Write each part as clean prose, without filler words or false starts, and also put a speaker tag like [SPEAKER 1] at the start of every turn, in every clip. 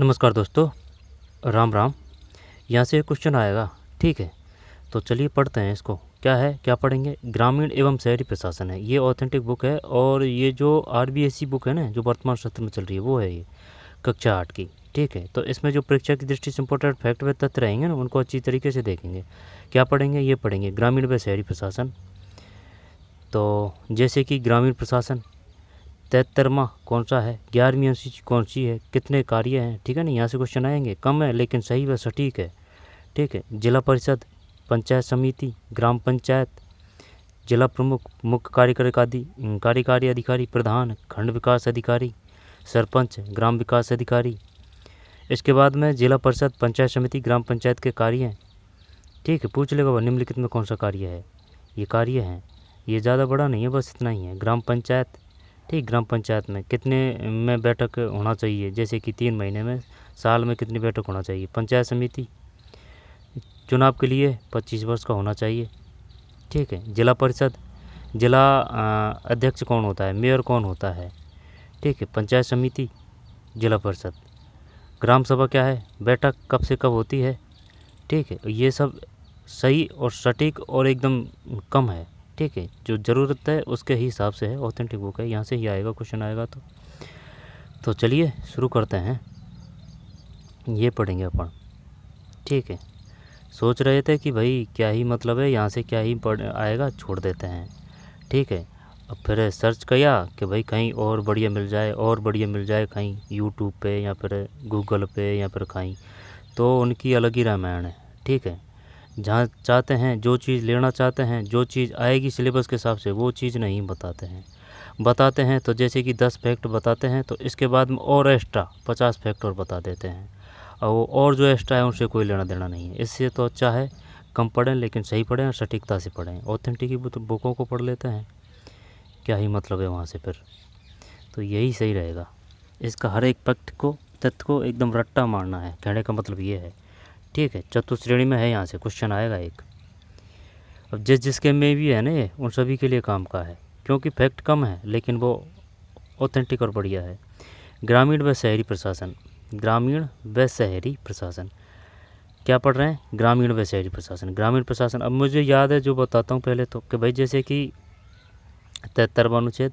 [SPEAKER 1] नमस्कार दोस्तों, राम राम। यहाँ से एक क्वेश्चन आएगा, ठीक है। तो चलिए पढ़ते हैं इसको। क्या है, क्या पढ़ेंगे? ग्रामीण एवं शहरी प्रशासन है। ये ऑथेंटिक बुक है और ये जो आरबीएससी बुक है ना, जो वर्तमान सत्र में चल रही है, वो है ये कक्षा 8 की, ठीक है। तो इसमें जो परीक्षा की दृष्टि से इंपॉर्टेंट फैक्ट व तथ्य रहेंगे ना, उनको अच्छी तरीके से देखेंगे। क्या पढ़ेंगे? ये पढ़ेंगे ग्रामीण व शहरी प्रशासन। तो जैसे कि ग्रामीण प्रशासन 73वां कौन सा है, 11वीं अनुसूची कौन सी है, कितने कार्य हैं, ठीक है ना। यहाँ से क्वेश्चन आएंगे। कम है लेकिन सही व सटीक है, ठीक है। जिला परिषद, पंचायत समिति, ग्राम पंचायत, जिला प्रमुख, मुख्य कार्यकारी अधिकारी, प्रधान, खंड विकास अधिकारी, सरपंच, ग्राम विकास अधिकारी। इसके बाद में जिला परिषद, पंचायत समिति, ग्राम पंचायत के कार्य हैं, ठीक है। पूछ लेगा वह निम्नलिखित में कौन सा कार्य है। ये कार्य हैं, ये ज़्यादा बड़ा नहीं है, बस इतना ही है। ग्राम पंचायत, ठीक। ग्राम पंचायत में कितने में बैठक होना चाहिए, जैसे कि 3 महीने में, साल में कितनी बैठक होना चाहिए। पंचायत समिति चुनाव के लिए 25 वर्ष का होना चाहिए, ठीक है। जिला परिषद, जिला अध्यक्ष कौन होता है, मेयर कौन होता है, ठीक है। पंचायत समिति, जिला परिषद। ग्राम सभा क्या है, बैठक कब से कब होती है, ठीक है। ये सब सही और सटीक और एकदम कम है, ठीक है। जो ज़रूरत है उसके हिसाब से है, ऑथेंटिक बुक है। यहाँ से ही आएगा, क्वेश्चन आएगा। तो चलिए शुरू करते हैं। ये पढ़ेंगे अपन, ठीक है। सोच रहे थे कि भाई क्या ही मतलब है, यहाँ से क्या ही पढ़ आएगा, छोड़ देते हैं, ठीक है। अब फिर सर्च किया कि भाई कहीं और बढ़िया मिल जाए, और बढ़िया मिल जाए कहीं यूट्यूब पे या फिर गूगल पे या फिर कहीं, तो उनकी अलग ही रामायण है, ठीक है। जहाँ चाहते हैं, जो चीज़ लेना चाहते हैं, जो चीज़ आएगी सिलेबस के हिसाब से, वो चीज़ नहीं बताते हैं। तो जैसे कि 10 फैक्ट बताते हैं, तो इसके बाद में और एक्स्ट्रा 50 फैक्ट और बता देते हैं, और वो और जो एक्स्ट्रा है उनसे कोई लेना देना नहीं है। इससे तो अच्छा है कम पढ़ें लेकिन सही पढ़ें और सटीकता से पढ़ें। ऑथेंटिक बुकों को पढ़ लेते हैं, क्या ही मतलब है वहाँ से फिर। तो यही सही रहेगा। इसका हर एक फैक्ट को, तथ्य को एकदम रट्टा मारना है, कहने का मतलब ये है, ठीक है। चतुश्रेणी में है, यहाँ से क्वेश्चन आएगा एक। अब जिसके में भी है ना, ये उन सभी के लिए काम का है, क्योंकि फैक्ट कम है लेकिन वो ऑथेंटिक और बढ़िया है। ग्रामीण व शहरी प्रशासन, ग्रामीण व शहरी प्रशासन। क्या पढ़ रहे हैं? ग्रामीण व शहरी प्रशासन, ग्रामीण प्रशासन। अब मुझे याद है, जो बताता हूँ पहले तो, कि भाई जैसे कि 73वां अनुच्छेद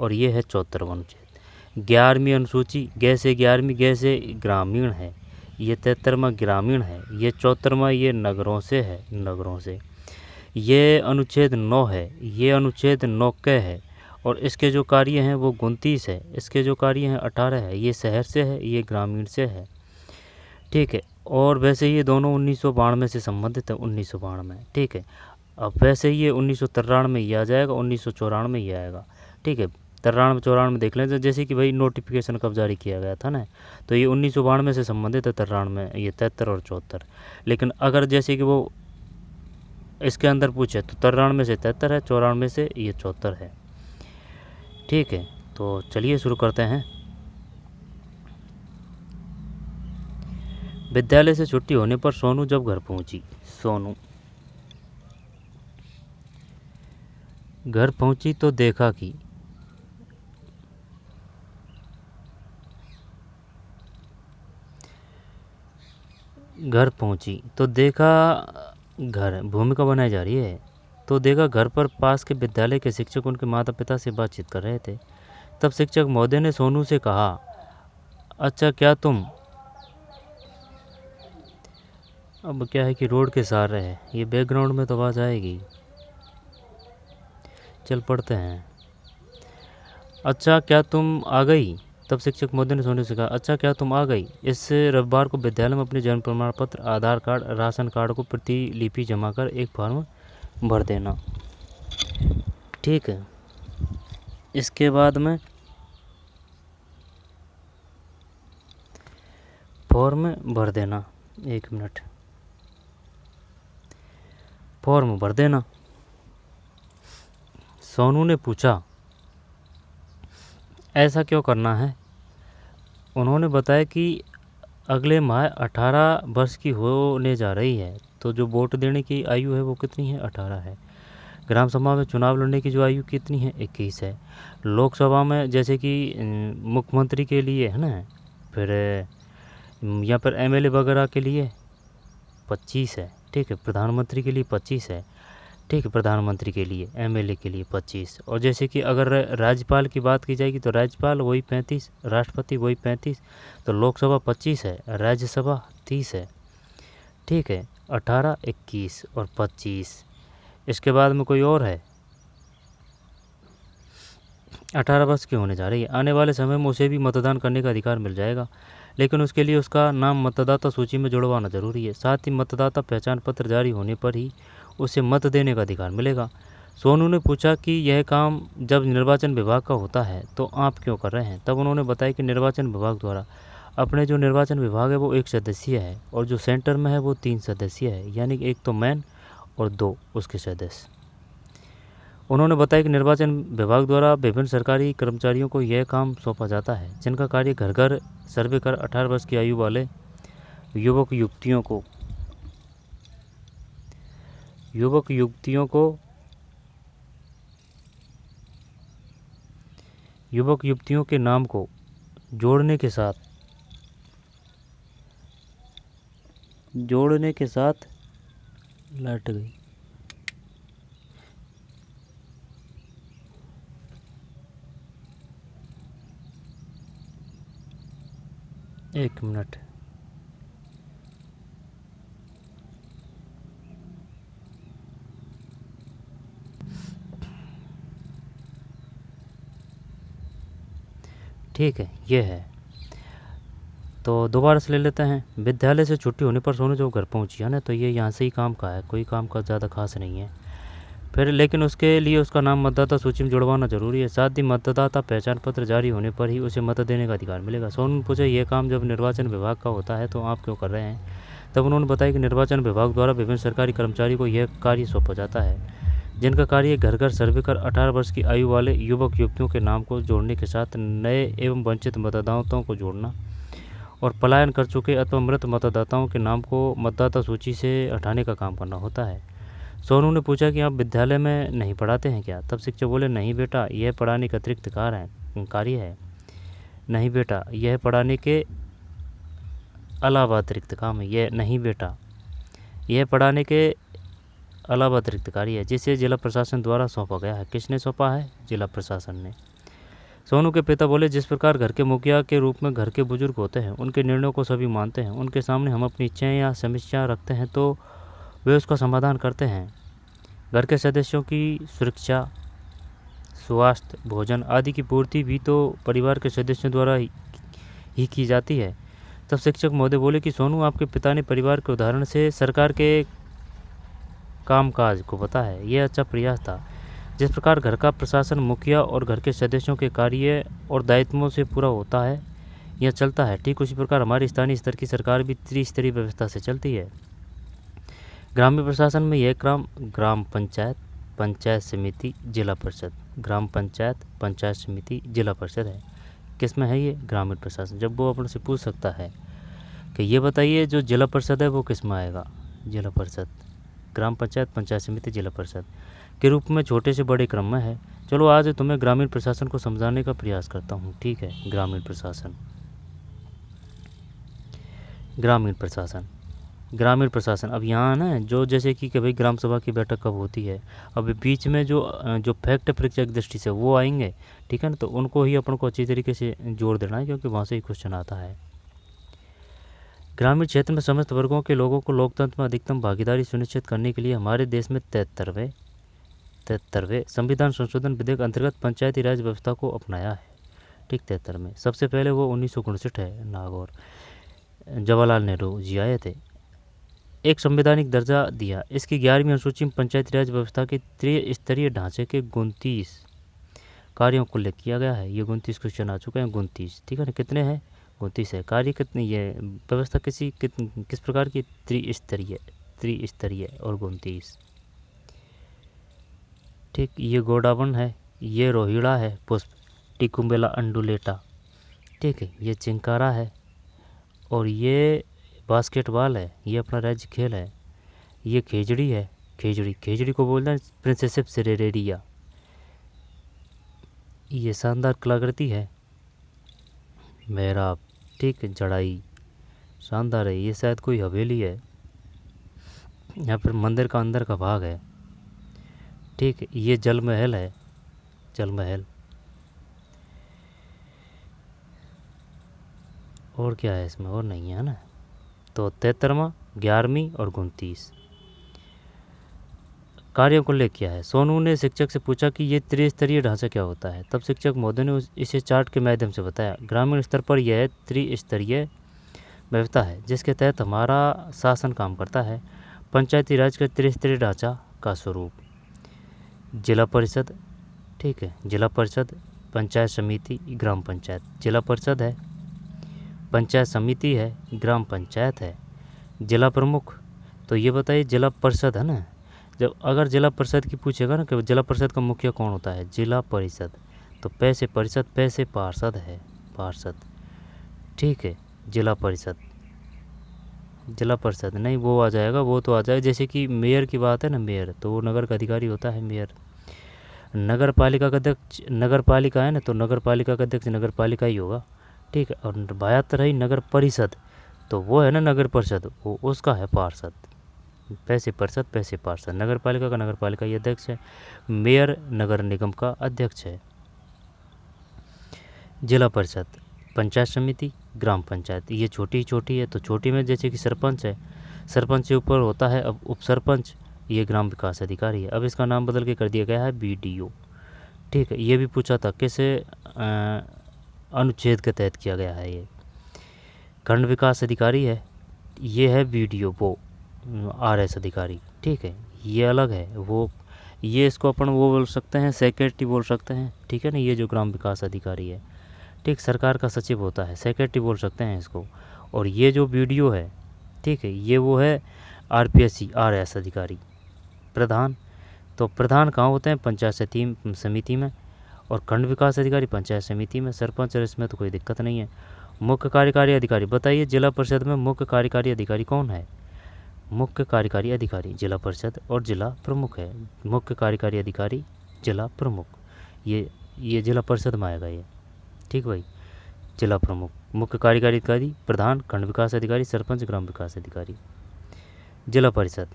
[SPEAKER 1] और ये है 74वां अनुच्छेद। 11वीं अनुसूची, ग से 11वीं, ग से ग्रामीण है, ये 73वां ग्रामीण है, ये 74वां ये नगरों से है, नगरों से। ये अनुच्छेद 9 है, ये अनुच्छेद 9 क है, और इसके जो कार्य हैं वो 29 है, इसके जो कार्य हैं 18 है। ये शहर से है, ये ग्रामीण से है, ठीक है। और वैसे ये दोनों 1992 से संबंधित है, 1992, ठीक है। अब वैसे ये 1993 में ये आ जाएगा, 1994 में ये आएगा, ठीक है। 93-94 देख लें, जैसे कि भाई नोटिफिकेशन कब जारी किया गया था ना, तो ये 1992 से संबंधित है, 93 ये 73 और 74। लेकिन अगर जैसे कि वो इसके अंदर पूछे तो 93 से 73 है, 94 से ये 74 है, ठीक है। तो चलिए शुरू करते हैं। विद्यालय से छुट्टी होने पर सोनू जब घर पहुंची, सोनू घर पहुंची तो देखा कि घर पहुंची तो देखा, घर भूमिका बनाई जा रही है, तो देखा घर पर पास के विद्यालय के शिक्षक उनके माता पिता से बातचीत कर रहे थे। तब शिक्षक महोदय ने सोनू से कहा, अच्छा क्या तुम, अब क्या है कि रोड के सहारे है, ये बैकग्राउंड में तो आवाज़ आएगी, चल पढ़ते हैं। अच्छा क्या तुम आ गई? तब शिक्षक महोदय ने सोनू से कहा, अच्छा क्या तुम आ गई? इस रविवार को विद्यालय में अपने जन्म प्रमाण पत्र, आधार कार्ड, राशन कार्ड को प्रतिलिपि जमा कर एक फॉर्म भर देना, ठीक है। इसके बाद में फॉर्म भर देना, 1 मिनट, फॉर्म भर देना। सोनू ने पूछा, ऐसा क्यों करना है? उन्होंने बताया कि अगले माह 18 वर्ष की होने जा रही है, तो जो वोट देने की आयु है वो कितनी है? 18 है। ग्राम सभा में चुनाव लड़ने की जो आयु कितनी है? 21 है। लोकसभा में जैसे कि मुख्यमंत्री के लिए है ना, फिर यहाँ पर एमएलए वगैरह के लिए 25 है, ठीक है। प्रधानमंत्री के लिए 25 है, ठीक है। प्रधानमंत्री के लिए, एमएलए के लिए 25। और जैसे कि अगर राज्यपाल की बात की जाएगी तो राज्यपाल वही 35, राष्ट्रपति वही 35, तो लोकसभा 25 है, राज्यसभा 30 है, ठीक है। 18, 21 और 25। इसके बाद में कोई और है? 18 वर्ष की होने जा रही है। आने वाले समय में उसे भी मतदान करने का अधिकार मिल जाएगा, लेकिन उसके लिए उसका नाम मतदाता सूची में जुड़वाना जरूरी है। साथ ही मतदाता पहचान पत्र जारी होने पर ही उसे मत देने का अधिकार मिलेगा। सोनू ने पूछा कि यह काम जब निर्वाचन विभाग का होता है तो आप क्यों कर रहे हैं? तब उन्होंने बताया कि निर्वाचन विभाग द्वारा, अपने जो निर्वाचन विभाग है वो 1 सदस्यीय है और जो सेंटर में है वो 3 सदस्यीय है, यानी कि एक तो मैन और 2 उसके सदस्य। उन्होंने बताया कि निर्वाचन विभाग द्वारा विभिन्न सरकारी कर्मचारियों को यह काम सौंपा जाता है, जिनका कार्य घर घर सर्वे कर 18 वर्ष की आयु वाले युवक युवतियों के नाम को जोड़ने के साथ लाइट गई। एक मिनट। ठीक है, ये है। तो दोबारा से ले लेते हैं। विद्यालय से छुट्टी होने पर सोनू जब घर पहुंची है ना, तो ये यहाँ से ही काम का है, कोई काम का ज़्यादा खास नहीं है। फिर लेकिन उसके लिए उसका नाम मतदाता सूची में जुड़वाना जरूरी है। साथ ही मतदाता पहचान पत्र जारी होने पर ही उसे मत देने का अधिकार मिलेगा। सोनू ने पूछा, यह काम जब निर्वाचन विभाग का होता है तो आप क्यों कर रहे हैं? तब उन्होंने बताया कि निर्वाचन विभाग द्वारा विभिन्न सरकारी कर्मचारी को यह कार्य सौंपा जाता है, जिनका कार्य घर घर सर्वे कर 18 वर्ष की आयु वाले युवक युवतियों के नाम को जोड़ने के साथ नए एवं वंचित मतदाताओं को जोड़ना और पलायन कर चुके अथवा मृत मतदाताओं के नाम को मतदाता सूची से हटाने का काम करना होता है। सोनू ने पूछा कि आप विद्यालय में नहीं पढ़ाते हैं क्या? तब शिक्षक बोले, नहीं बेटा, यह पढ़ाने का अतिरिक्त कार्य है। नहीं बेटा, यह पढ़ाने के अलावा अतिरिक्त काम है। यह नहीं बेटा, यह पढ़ाने के अलावा अतिरिक्त कार्य है, जिसे जिला प्रशासन द्वारा सौंपा गया है। किसने सौंपा है? जिला प्रशासन ने। सोनू के पिता बोले, जिस प्रकार घर के मुखिया के रूप में घर के बुजुर्ग होते हैं, उनके निर्णयों को सभी मानते हैं, उनके सामने हम अपनी इच्छाएं या समस्या रखते हैं तो वे उसका समाधान करते हैं। घर के सदस्यों की सुरक्षा, स्वास्थ्य, भोजन आदि की पूर्ति भी तो परिवार के सदस्यों द्वारा ही की जाती है। तब शिक्षक महोदय बोले कि सोनू, आपके पिता ने परिवार के उदाहरण से सरकार के कामकाज को बता है। यह अच्छा प्रयास था। जिस प्रकार घर का प्रशासन मुखिया और घर के सदस्यों के कार्य और दायित्वों से पूरा होता है या चलता है, ठीक उसी प्रकार हमारी स्थानीय स्तर की सरकार भी त्रिस्तरीय व्यवस्था से चलती है। ग्रामीण प्रशासन में यह ग्राम पंचायत, पंचायत समिति, जिला परिषद, ग्राम पंचायत, पंचायत समिति, जिला परिषद है। किस में है ये? ग्रामीण प्रशासन। जब वो अपने से पूछ सकता है कि ये बताइए जो जिला परिषद है वो किस में आएगा? जिला परिषद, ग्राम पंचायत, पंचायत समिति, जिला परिषद के रूप में छोटे से बड़े क्रम में है। चलो आज तुम्हें ग्रामीण प्रशासन को समझाने का प्रयास करता हूँ, ठीक है। ग्रामीण प्रशासन, ग्रामीण प्रशासन। अब यहाँ ना जो जैसे कि भाई ग्राम सभा की बैठक कब होती है, अब बीच में जो फैक्ट परीक्षा की दृष्टि से वो आएंगे, ठीक है ना, तो उनको ही अपन को अच्छी तरीके से जोड़ देना है, क्योंकि वहाँ से ही क्वेश्चन आता है। ग्रामीण क्षेत्र में समस्त वर्गों के लोगों को लोकतंत्र में अधिकतम भागीदारी सुनिश्चित करने के लिए हमारे देश में 73वें संविधान संशोधन विधेयक अंतर्गत पंचायती राज व्यवस्था को अपनाया है, ठीक। 73 में सबसे पहले वो 1959 है, नागौर जवाहरलाल नेहरू जी आए थे। एक संवैधानिक दर्जा दिया। इसकी 11वीं अनुसूची में पंचायती राज व्यवस्था के त्रिस्तरीय ढांचे के 29 कार्यों को उल्लेख किया गया है। ये 29 क्वेश्चन आ चुके हैं, 29, ठीक है ना। कितने हैं? 29 है। कार्य कितनी? ये व्यवस्था किस प्रकार की? त्रिस्तरीय और 29, ठीक। ये गोडावन है, ये रोहिड़ा है, पुष्प टिकुम्बेला अंडुलेटा, ठीक है। ये चिंकारा है और ये बास्केटबॉल है, ये अपना राज्य खेल है। ये खेजड़ी है, खेजड़ी को बोलते हैं प्रिंसेसिप सेरेरिया। ये शानदार कलाकृति है, मेहराब, ठीक। जड़ाई, शानदार है। ये शायद कोई हवेली है या फिर मंदिर का अंदर का भाग है। ठीक है, ये जल महल है, जल महल। और क्या है इसमें, और नहीं है ना। तो 73वां, 11वीं और 29 कार्यों को लेकर क्या है। सोनू ने शिक्षक से पूछा कि ये त्रिस्तरीय ढांचा क्या होता है। तब शिक्षक महोदय ने इसे चार्ट के माध्यम से बताया। ग्रामीण स्तर पर यह त्रिस्तरीय व्यवस्था है जिसके तहत हमारा शासन काम करता है। पंचायती राज का त्रिस्तरीय ढांचा का स्वरूप जिला परिषद, ठीक है, जिला परिषद, पंचायत समिति, ग्राम पंचायत। जिला परिषद है, पंचायत समिति है, ग्राम पंचायत है, जिला प्रमुख। तो ये बताइए जिला परिषद है ना, जब अगर जिला परिषद की पूछेगा ना कि जिला परिषद का मुखिया कौन होता है, जिला परिषद, तो पैसे परिषद, पैसे पार्षद है, पार्षद। ठीक है, जिला परिषद, जिला परिषद नहीं, वो आ जाएगा, वो तो आ जाए। जैसे कि मेयर की बात है ना, मेयर तो वो नगर का अधिकारी होता है, मेयर। नगर पालिका का अध्यक्ष, नगर पालिका है ना, तो नगर पालिका का अध्यक्ष नगर पालिका ही होगा। ठीक है, और 72 रही नगर परिषद, तो वो है ना नगर परिषद, वो उसका है पार्षद। पैसे परिषद, पैसे पार्षद। नगर पालिका का नगर पालिका ही अध्यक्ष है, मेयर नगर निगम का अध्यक्ष है। जिला परिषद, पंचायत समिति, ग्राम पंचायत, ये छोटी छोटी है, तो छोटी में जैसे कि सरपंच है, सरपंच से ऊपर होता है अब उप सरपंच, ये ग्राम विकास अधिकारी है। अब इसका नाम बदल के कर दिया गया है BDO। ठीक है, ये भी पूछा था कैसे अनुच्छेद के तहत किया गया है। ये खंड विकास अधिकारी है, ये है BDO, वो RS अधिकारी। ठीक है, ये अलग है, वो ये इसको अपन वो बोल सकते हैं, सेक्रेटरी बोल सकते हैं। ठीक है ना, ये जो ग्राम विकास अधिकारी है, ठीक, सरकार का सचिव होता है, सेक्रेटरी बोल सकते हैं इसको। और ये जो BDO है, ठीक है, ये वो है RPSC, RS अधिकारी। प्रधान, तो प्रधान कहाँ होते हैं, पंचायत समिति में, और खंड विकास अधिकारी पंचायत समिति में। सरपंच और इसमें तो कोई दिक्कत नहीं है। मुख्य कार्यकारी अधिकारी, बताइए जिला परिषद में मुख्य कार्यकारी अधिकारी कौन है। मुख्य कार्यकारी अधिकारी जिला परिषद और जिला प्रमुख है। मुख्य कार्यकारी अधिकारी जिला प्रमुख, ये जिला परिषद में आएगा ये। ठीक भाई, जिला प्रमुख, मुख्य कार्यकारी अधिकारी, प्रधान, खंड विकास अधिकारी, सरपंच, ग्राम विकास अधिकारी। जिला परिषद,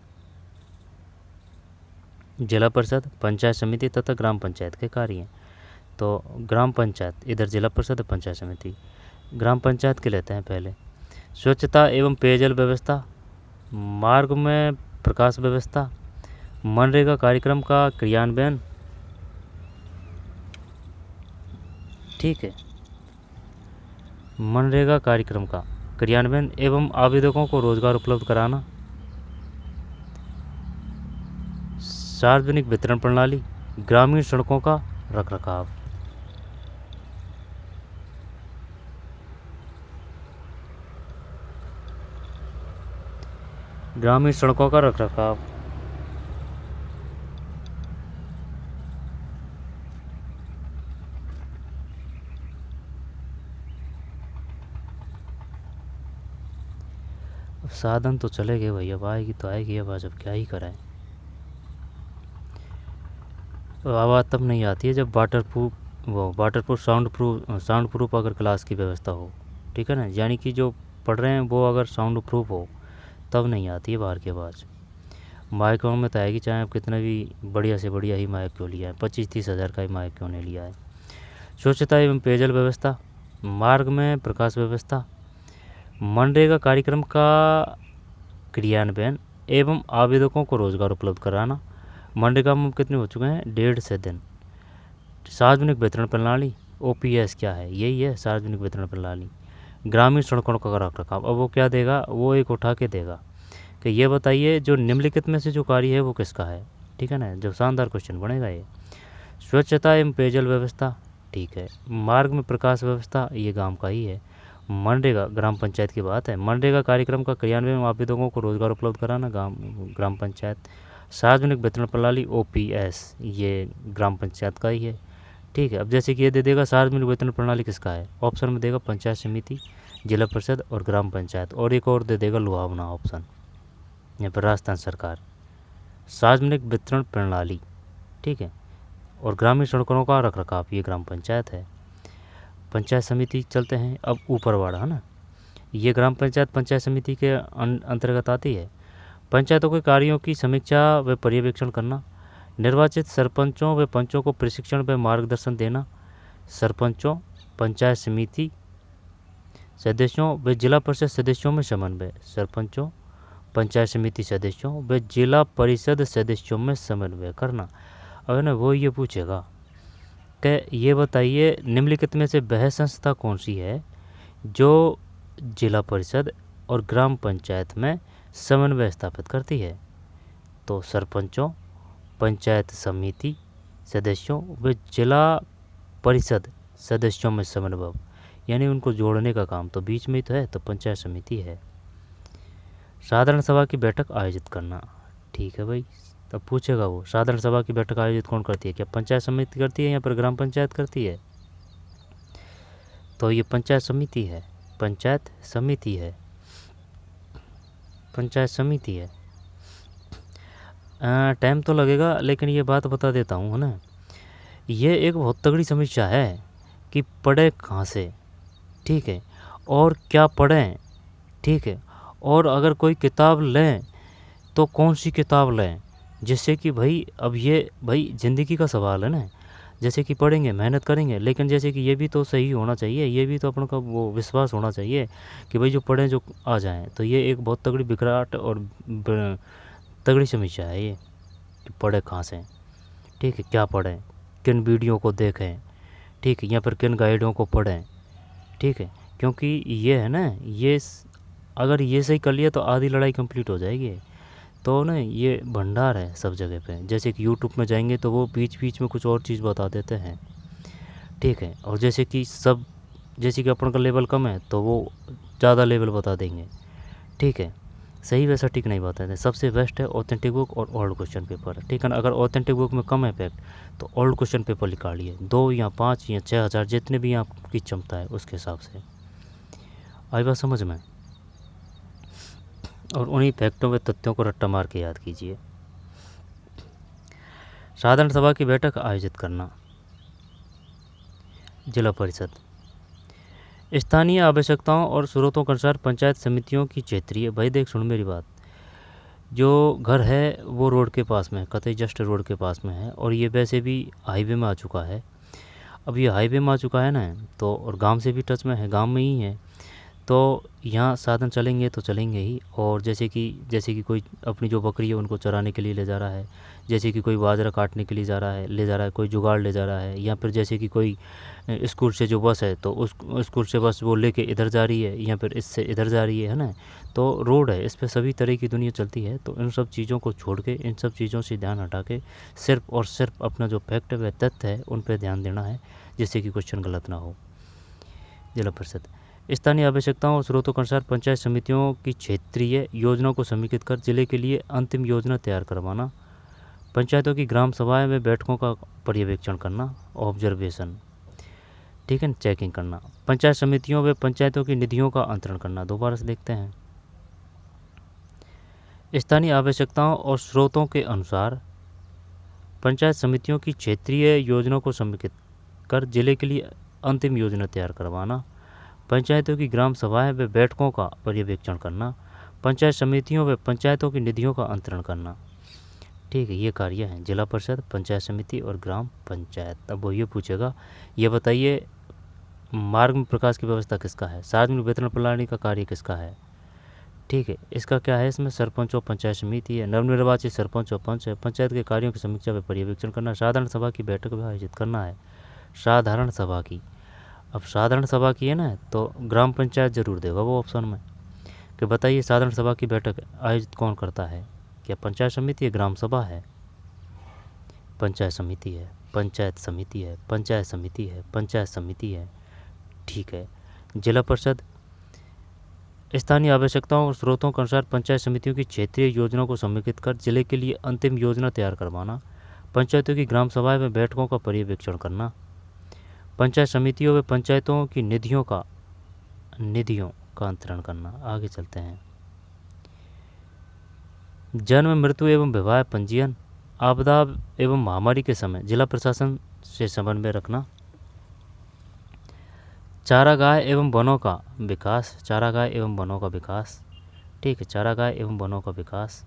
[SPEAKER 1] जिला परिषद, पंचायत समिति तथा ग्राम पंचायत के कार्य हैं। तो ग्राम पंचायत, इधर जिला परिषद, पंचायत समिति। ग्राम पंचायत के लेते हैं पहले। स्वच्छता एवं पेयजल व्यवस्था, मार्ग में प्रकाश व्यवस्था, मनरेगा कार्यक्रम का क्रियान्वयन। ठीक है, मनरेगा कार्यक्रम का क्रियान्वयन एवं आवेदकों को रोजगार उपलब्ध कराना। सार्वजनिक वितरण प्रणाली, ग्रामीण सड़कों का रखरखाव। ग्रामीण सड़कों का रखरखाव। अब साधन तो चले गए भाई, अब आएगी तो आएगी आवाज़, अब क्या ही कराएं। आवाज़ तब नहीं आती है जब वाटर प्रूफ साउंड प्रूफ अगर क्लास की व्यवस्था हो। ठीक है ना, यानी कि जो पढ़ रहे हैं वो अगर साउंड प्रूफ हो तब नहीं आती है बाहर की आवाज़। माइकों में तो आएगी, चाहे आप कितना भी बढ़िया से बढ़िया ही माइक क्यों लिया है, 25-30 हज़ार का ही माइक क्यों नहीं लिया है। स्वच्छता एवं पेयजल व्यवस्था, मार्ग में प्रकाश व्यवस्था, मनरेगा कार्यक्रम का क्रियान्वयन एवं आवेदकों को रोजगार उपलब्ध कराना। मनरेगा में कितने हो चुके हैं, 1.5 दिन। सार्वजनिक वितरण प्रणाली, OPS क्या है, यही है सार्वजनिक वितरण प्रणाली। ग्रामीण सड़कों का रखरखाव, अब वो क्या देगा, वो एक उठा के देगा कि ये बताइए जो निम्नलिखित में से जो कार्य है वो किसका है। ठीक है ना, जो शानदार क्वेश्चन बनेगा ये। स्वच्छता एवं पेयजल व्यवस्था, ठीक है। मार्ग में प्रकाश व्यवस्था, ये गांव का ही है। मनरेगा, ग्राम पंचायत की बात है। मनरेगा कार्यक्रम का क्रियान्वयन आवेदकों को रोजगार उपलब्ध कराना, ग्राम पंचायत। सार्वजनिक वितरण प्रणाली, OPS, ये ग्राम पंचायत का ही है। ठीक है, अब जैसे कि ये दे देगा सार्वजनिक वितरण प्रणाली किसका है, ऑप्शन में देगा पंचायत समिति, जिला परिषद और ग्राम पंचायत, और एक और दे देगा लुभावना ऑप्शन, यहाँ पर राजस्थान सरकार। सार्वजनिक वितरण प्रणाली, ठीक है, और ग्रामीण सड़कों का रखरखाव, ये ग्राम पंचायत है। पंचायत समिति चलते हैं अब ऊपर वाला, है ना, ये ग्राम पंचायत पंचायत समिति के अंतर्गत आती है। पंचायतों के कार्यों की समीक्षा व पर्यवेक्षण करना, निर्वाचित सरपंचों व पंचों को प्रशिक्षण व मार्गदर्शन देना, सरपंचों, पंचायत समिति सदस्यों व जिला परिषद सदस्यों में समन्वय, सरपंचों, पंचायत समिति सदस्यों व जिला परिषद सदस्यों में समन्वय करना। अब ना वो ये पूछेगा कि ये बताइए निम्नलिखित में से वह संस्था कौन सी है जो जिला परिषद और ग्राम पंचायत में समन्वय स्थापित करती है। तो सरपंचों, पंचायत समिति सदस्यों व जिला परिषद सदस्यों में समन्वय, यानी उनको जोड़ने का काम तो बीच में ही तो है, तो पंचायत समिति है। साधारण सभा की बैठक आयोजित करना, ठीक है भाई। तब पूछेगा वो साधारण सभा की बैठक आयोजित कौन करती है, क्या पंचायत समिति करती है या फिर ग्राम पंचायत करती है। तो ये पंचायत समिति है, पंचायत समिति है, पंचायत समिति है। टाइम तो लगेगा लेकिन ये बात बता देता हूँ, है ना। ये एक बहुत तगड़ी समस्या है कि पढ़े कहाँ से, ठीक है, और क्या पढ़ें, ठीक है, और अगर कोई किताब लें तो कौन सी किताब लें, जिससे कि भाई अब ये भाई ज़िंदगी का सवाल है ना। जैसे कि पढ़ेंगे, मेहनत करेंगे, लेकिन जैसे कि ये भी तो सही होना चाहिए, ये भी तो अपन का वो विश्वास होना चाहिए कि भाई जो पढ़ें जो आ जाएं। तो ये एक बहुत तगड़ी बिखराट और तगड़ी समस्या है ये कि पढ़े कहाँ से, ठीक है, क्या पढ़ें, किन वीडियो को देखें, ठीक है, या फिर किन गाइडों को पढ़ें, ठीक है। क्योंकि ये है ना, ये अगर ये सही कर लिया तो आधी लड़ाई कंप्लीट हो जाएगी। तो ना ये भंडार है सब जगह पे। जैसे कि यूट्यूब में जाएंगे तो वो बीच बीच में कुछ और चीज़ बता देते हैं, ठीक है, और जैसे कि सब, जैसे कि अपन का लेवल कम है तो वो ज़्यादा लेवल बता देंगे, ठीक है। सही वैसा ठीक नहीं बताते। सबसे बेस्ट है ऑथेंटिक बुक और ओल्ड क्वेश्चन पेपर, ठीक है ना। अगर ऑथेंटिक बुक में कम है फैक्ट तो ओल्ड क्वेश्चन पेपर निकालिए, 2 या 5 या 6000 जितने भी आपकी क्षमता है उसके हिसाब से। आई बात समझ में। और उन्हीं फैक्टों व तथ्यों को रट्टा मार के याद कीजिए। साधारण सभा की बैठक आयोजित करना, जिला परिषद स्थानीय आवश्यकताओं और स्रोतों के अनुसार पंचायत समितियों की क्षेत्रीय, भाई देख सुन मेरी बात, जो घर है वो रोड के पास में है, कतई जस्ट रोड के पास में है, और ये वैसे भी हाईवे में आ चुका है। अब ये हाईवे में आ चुका है ना, तो और गांव से भी टच में है, गांव में ही है, तो यहाँ साधन चलेंगे तो चलेंगे ही। और जैसे कि कोई अपनी जो बकरी है उनको चराने के लिए ले जा रहा है, जैसे कि कोई बाजरा काटने के लिए ले जा रहा है, कोई जुगाड़ ले जा रहा है, या फिर जैसे कि कोई स्कूल से जो बस है तो उस स्कूल से बस वो लेके इधर जा रही है, या फिर इससे इधर जा रही है ना। तो रोड है, इस पर सभी तरह की दुनिया चलती है। तो इन सब चीज़ों को छोड़ के, इन सब चीज़ों से ध्यान हटा के सिर्फ और सिर्फ अपना जो फैक्ट व तथ्य है उन पर ध्यान देना है, जिससे कि क्वेश्चन गलत ना हो। जिला परिषद स्थानीय आवश्यकताओं और स्रोतों के अनुसार पंचायत समितियों की क्षेत्रीय योजनाओं को समेकित कर जिले के लिए अंतिम योजना तैयार करवाना, पंचायतों की ग्राम सभाएं में बैठकों का पर्यवेक्षण करना, ऑब्जर्वेशन, ठीक है, चेकिंग करना, पंचायत समितियों व पंचायतों की निधियों का अंतरण करना। दोबारा से देखते हैं। स्थानीय आवश्यकताओं और स्रोतों के अनुसार पंचायत समितियों की क्षेत्रीय योजनाओं को समेकित कर जिले के लिए अंतिम योजना तैयार करवाना, पंचायतों की ग्राम सभाएं व बैठकों का पर्यवेक्षण करना, पंचायत समितियों व पंचायतों की निधियों का अंतरण करना, ठीक है। ये कार्य हैं जिला परिषद, पंचायत समिति और ग्राम पंचायत। अब वो ये पूछेगा, ये बताइए मार्ग में प्रकाश की व्यवस्था किसका है, सार्वजनिक वितरण प्रणाली का कार्य किसका है, ठीक है। इसका क्या है, इसमें सरपंच और पंचायत समिति है, नवनिर्वाचित सरपंच और पंच है, पंचायत के कार्यों की समीक्षा व पर्यवेक्षण करना, साधारण सभा की बैठक भी आयोजित करना है, साधारण सभा की। अब साधारण सभा की है ना, तो ग्राम पंचायत जरूर देगा वो ऑप्शन में कि बताइए साधारण सभा की बैठक आयोजित कौन करता है, क्या पंचायत समिति है, ग्राम सभा है, पंचायत समिति है, पंचायत समिति है, पंचायत समिति है, पंचायत समिति है, ठीक है। जिला परिषद स्थानीय आवश्यकताओं और स्रोतों के अनुसार पंचायत समितियों की क्षेत्रीय योजनाओं को समेकित कर जिले के लिए अंतिम योजना तैयार करवाना, पंचायतों की ग्राम सभाएं में बैठकों का पर्यवेक्षण करना, पंचायत समितियों व पंचायतों की निधियों का अंतरण करना। आगे चलते हैं। जन्म, मृत्यु एवं विवाह पंजीयन, आपदा एवं महामारी के समय जिला प्रशासन से समन्वय रखना, चारागाह एवं वनों का विकास, चारागाह एवं वनों का विकास, ठीक है, चारागाह एवं वनों का विकास।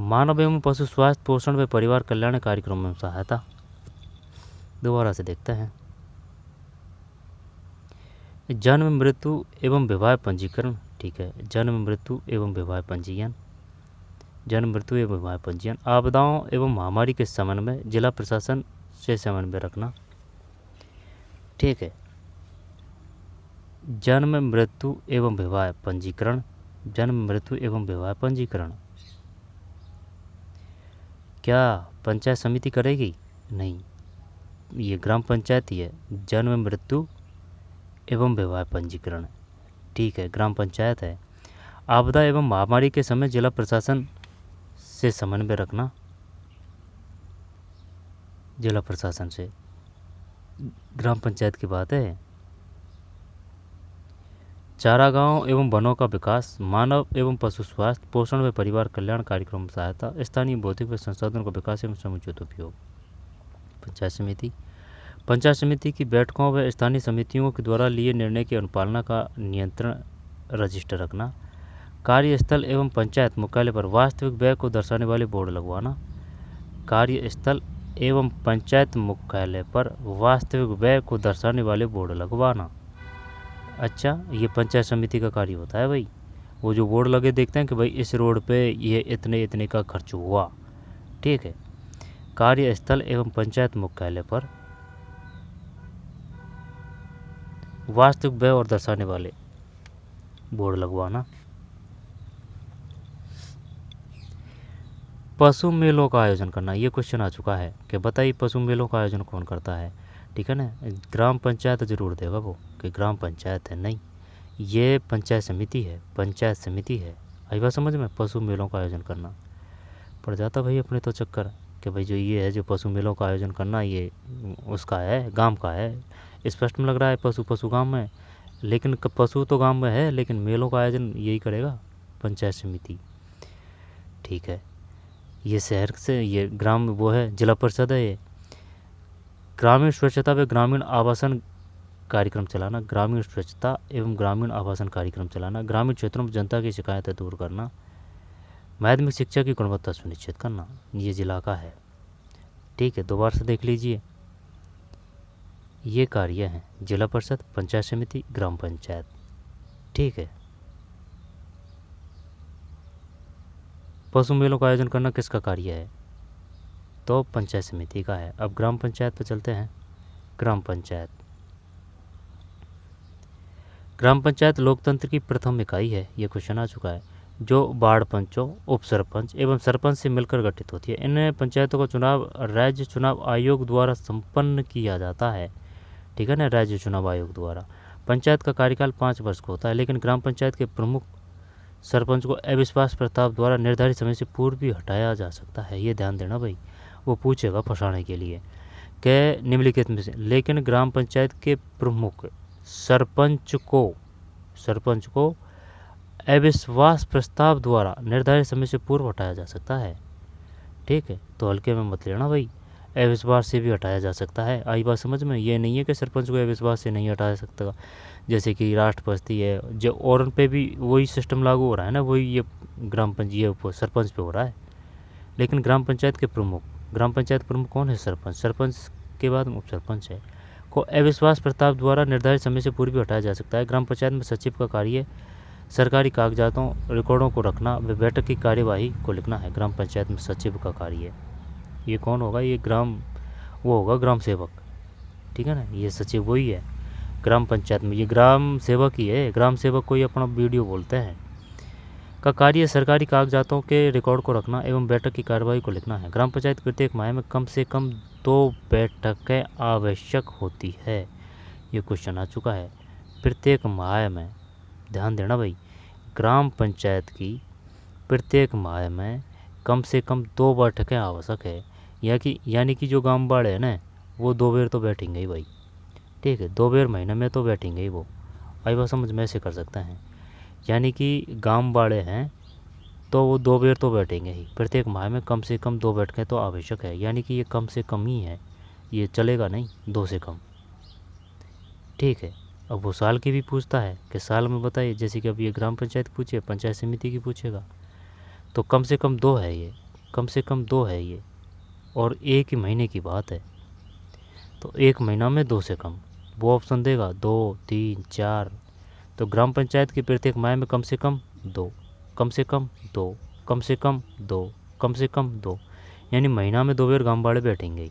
[SPEAKER 1] मानव एवं पशु स्वास्थ्य पोषण व परिवार कल्याण कार्यक्रम में सहायता। दोबारा से देखते हैं। जन्म मृत्यु एवं विवाह पंजीकरण, ठीक है, जन्म मृत्यु एवं विवाह पंजीयन, जन्म मृत्यु एवं विवाह पंजीयन। आपदाओं एवं महामारी के समन्वय, जिला प्रशासन से समन्वय रखना, ठीक है। जन्म मृत्यु एवं विवाह पंजीकरण, जन्म मृत्यु एवं विवाह पंजीकरण क्या पंचायत समिति करेगी? नहीं, ये ग्राम पंचायत ही है। जन्म मृत्यु एवं विवाह पंजीकरण, ठीक है, ग्राम पंचायत है। आपदा एवं महामारी के समय जिला प्रशासन से समन्वय रखना, जिला प्रशासन से, ग्राम पंचायत की बात है। चारागाहों एवं वनों का विकास, मानव एवं पशु स्वास्थ्य पोषण व परिवार कल्याण कार्यक्रम में सहायता, स्थानीय भौतिक व संसाधनों का विकास एवं समुचित उपयोग। पंचायत समिति, पंचायत समिति की बैठकों व स्थानीय समितियों के द्वारा लिए निर्णय की अनुपालना का नियंत्रण रजिस्टर रखना। कार्यस्थल एवं पंचायत मुख्यालय पर वास्तविक व्यय को दर्शाने वाले बोर्ड लगवाना, कार्यस्थल एवं पंचायत मुख्यालय पर वास्तविक व्यय को दर्शाने वाले बोर्ड लगवाना। अच्छा, ये पंचायत समिति का कार्य होता है भाई। वो जो बोर्ड लगे देखते हैं कि भाई इस रोड पे ये इतने इतने का खर्च हुआ, ठीक है। कार्यस्थल एवं पंचायत मुख्यालय पर वास्तविक व्यय और दर्शाने वाले बोर्ड लगवाना। पशु मेलों का आयोजन करना, ये क्वेश्चन आ चुका है कि बताइए पशु मेलों का आयोजन कौन करता है, ठीक है ना। ग्राम पंचायत जरूर देगा वो कि ग्राम पंचायत है, नहीं, ये पंचायत समिति है, पंचायत समिति है। आई बात समझ में? पशु मेलों का आयोजन करना पड़ जाता भाई अपने तो चक्कर कि भाई जो ये है, जो पशु मेलों का आयोजन करना, ये उसका है, गांव का है। स्पष्ट में लग रहा है पशु गांव में, लेकिन पशु तो गांव में है, लेकिन मेलों का आयोजन यही करेगा पंचायत समिति, ठीक है। ये शहर से, ये ग्राम वो है, जिला परिषद है ये। ग्रामीण स्वच्छता व ग्रामीण आवासन कार्यक्रम चलाना, ग्रामीण स्वच्छता एवं ग्रामीण आवासन कार्यक्रम चलाना। ग्रामीण क्षेत्रों में जनता की शिकायतें दूर करना। माध्यमिक शिक्षा की गुणवत्ता सुनिश्चित करना, ये जिला का है, ठीक है। दोबारा से देख लीजिए, ये कार्य हैं जिला परिषद, पंचायत समिति, ग्राम पंचायत, ठीक है। पशु मेलों का आयोजन करना किसका कार्य है? तो पंचायत समिति का है। अब ग्राम पंचायत पर चलते हैं। ग्राम पंचायत, ग्राम पंचायत लोकतंत्र की प्रथम इकाई है, ये क्वेश्चन आ चुका है, जो वार्ड पंचों, उप सरपंच एवं सरपंच से मिलकर गठित होती है। इन पंचायतों का चुनाव राज्य चुनाव आयोग द्वारा संपन्न किया जाता है, ठीक है ना, राज्य चुनाव आयोग द्वारा। पंचायत का कार्यकाल 5 वर्ष का होता है, लेकिन ग्राम पंचायत के प्रमुख सरपंच को अविश्वास प्रस्ताव द्वारा निर्धारित समय से पूर्व भी हटाया जा सकता है। ये ध्यान देना भाई, वो पूछेगा फंसाने के लिए कि निम्नलिखित में से, लेकिन ग्राम पंचायत के प्रमुख सरपंच को अविश्वास प्रस्ताव द्वारा निर्धारित समय से पूर्व हटाया जा सकता है, ठीक है। तो हल्के में मत लेना भाई, अविश्वास से भी हटाया जा सकता है। आई बात समझ में? ये नहीं है कि सरपंच को अविश्वास से नहीं हटाया सकता, जैसे कि राष्ट्रपति है, जो और उन पे भी वही सिस्टम लागू हो रहा है ना, वही ये ग्राम पंचायत सरपंच पे हो रहा है। लेकिन ग्राम पंचायत के प्रमुख, ग्राम पंचायत प्रमुख कौन है? सरपंच। सरपंच के बाद उप सरपंच है, को अविश्वास प्रस्ताव द्वारा निर्धारित समय से पूर्व भी हटाया जा सकता है। ग्राम पंचायत में सचिव का कार्य सरकारी कागजातों रिकॉर्डों को रखना व बैठक की कार्यवाही को लिखना है। ग्राम पंचायत में सचिव का कार्य, ये कौन होगा? ये वो होगा ग्राम सेवक, ठीक है ना, ये सचिव वही है ग्राम पंचायत में, ये ग्राम सेवक ही है। ग्राम सेवक को ही अपना वीडियो बोलते हैं। का कार्य सरकारी कागजातों के रिकॉर्ड को रखना एवं बैठक की कार्यवाही को लिखना है। ग्राम पंचायत प्रत्येक माह में कम से कम 2 बैठकें आवश्यक होती है, ये क्वेश्चन आ चुका है। प्रत्येक माह में, ध्यान देना भाई, ग्राम पंचायत की प्रत्येक माह में कम से कम 2 बैठकें आवश्यक है। यानी कि जो गांव वाले हैं ना, वो 2 बार तो बैठेंगे ही भाई, ठीक है, 2 बार महीने में तो बैठेंगे ही वो। आई बात समझ में? ऐसे कर सकते हैं, यानी कि गांव वाले हैं तो वो 2 बार तो बैठेंगे ही। प्रत्येक माह में कम से कम 2 बैठकें तो आवश्यक है, यानी कि ये कम से कम ही है, ये चलेगा नहीं 2 से कम। ठीक है। अब वो साल की भी पूछता है कि साल में बताइए, जैसे कि अब ये ग्राम पंचायत पूछे, पंचायत समिति की पूछेगा, तो कम से कम 2 है ये, कम से कम 2 है ये, और एक ही महीने की बात है, तो 1 महीना में 2 से कम, वो ऑप्शन देगा 2, 3, 4। तो ग्राम पंचायत की प्रत्येक माह में कम से कम 2, कम से कम 2, कम से कम 2, कम से कम 2, यानी महीना में 2 बार गाँव वाले बैठेंगे ही।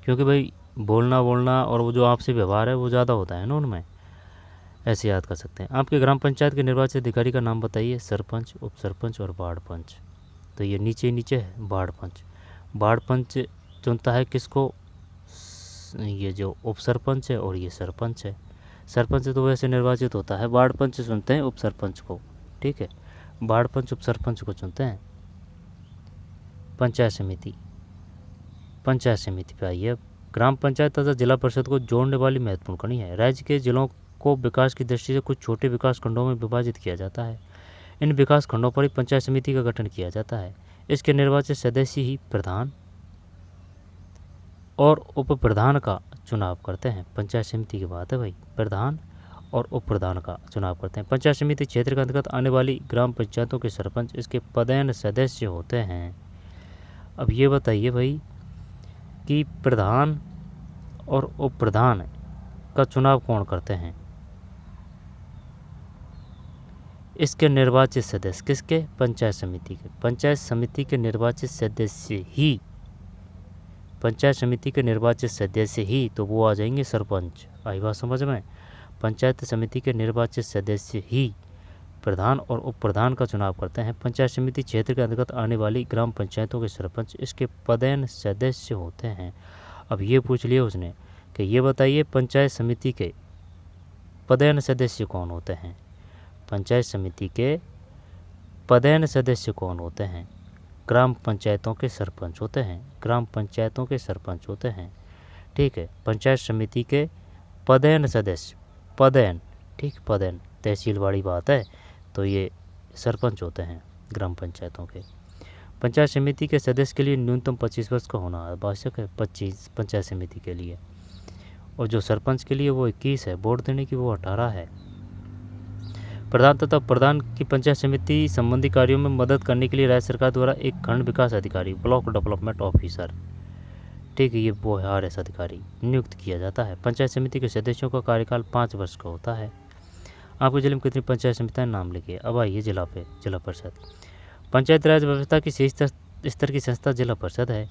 [SPEAKER 1] क्योंकि भाई बोलना और वो जो आपसे व्यवहार है वो ज़्यादा होता है ना उनमें, ऐसे याद कर सकते हैं। आपके ग्राम पंचायत के निर्वाचित अधिकारी का नाम बताइए। सरपंच, उप सरपंच और वार्ड पंच। तो ये नीचे नीचे है वार्ड पंच। वार्ड पंच चुनता है किसको? ये जो उप सरपंच है और ये सरपंच है। सरपंच तो वैसे निर्वाचित होता है, वार्ड पंच चुनते हैं उप सरपंच को, ठीक है। वार्ड पंच उप सरपंच को चुनते हैं। पंचायत समिति, पंचायत समिति पे आइए अब। ग्राम पंचायत तथा जिला परिषद को जोड़ने वाली महत्वपूर्ण कड़ी है। राज्य के जिलों को विकास की दृष्टि से कुछ छोटे विकास खंडों में विभाजित किया जाता है। इन विकास खंडों पर ही पंचायत समिति का गठन किया जाता है। इसके निर्वाचित सदस्य ही प्रधान और उप प्रधान का चुनाव करते हैं। पंचायत समिति की बात है भाई, प्रधान और उप प्रधान का चुनाव करते हैं। पंचायत समिति क्षेत्र के अंतर्गत आने वाली ग्राम पंचायतों के सरपंच इसके पदेन सदस्य होते हैं। अब ये बताइए भाई कि प्रधान और उप प्रधान का चुनाव कौन करते हैं? इसके निर्वाचित सदस्य किसके? पंचायत समिति के। पंचायत समिति के निर्वाचित सदस्य ही, पंचायत समिति के निर्वाचित सदस्य ही, तो वो आ जाएंगे सरपंच। आई बात समझ में? पंचायत समिति के निर्वाचित सदस्य ही प्रधान और उप प्रधान का चुनाव करते हैं। पंचायत समिति क्षेत्र के अंतर्गत आने वाली ग्राम पंचायतों के सरपंच इसके पदेन सदस्य होते हैं। अब ये पूछ लिया उसने कि ये बताइए पंचायत समिति के पदेन सदस्य कौन होते हैं? पंचायत समिति के पदेन सदस्य कौन होते हैं? ग्राम पंचायतों के सरपंच होते हैं। ग्राम पंचायतों के सरपंच होते हैं, ठीक है। पंचायत समिति के पदेन सदस्य, पदेन, ठीक, पदेन तहसील वाली बात है, तो ये सरपंच होते हैं ग्राम पंचायतों के। पंचायत समिति के सदस्य के लिए न्यूनतम 25 वर्ष का होना आवश्यक है, 25 पंचायत समिति के लिए, और जो सरपंच के लिए वो 21 है, वोट देने की वो 18 है। प्रधान तथा प्रधान की पंचायत समिति संबंधी कार्यों में मदद करने के लिए राज्य सरकार द्वारा एक खंड विकास अधिकारी, ब्लॉक डेवलपमेंट ऑफिसर, ठीक है, ये वो है RS अधिकारी, नियुक्त किया जाता है। पंचायत समिति के सदस्यों का कार्यकाल 5 वर्ष का होता है। आपके जिले में कितनी पंचायत समितियाँ नाम लिखिए। अब आइए जिला पे, जिला परिषद। पंचायत राज व्यवस्था की शीर्ष स्तर की संस्था जिला परिषद है।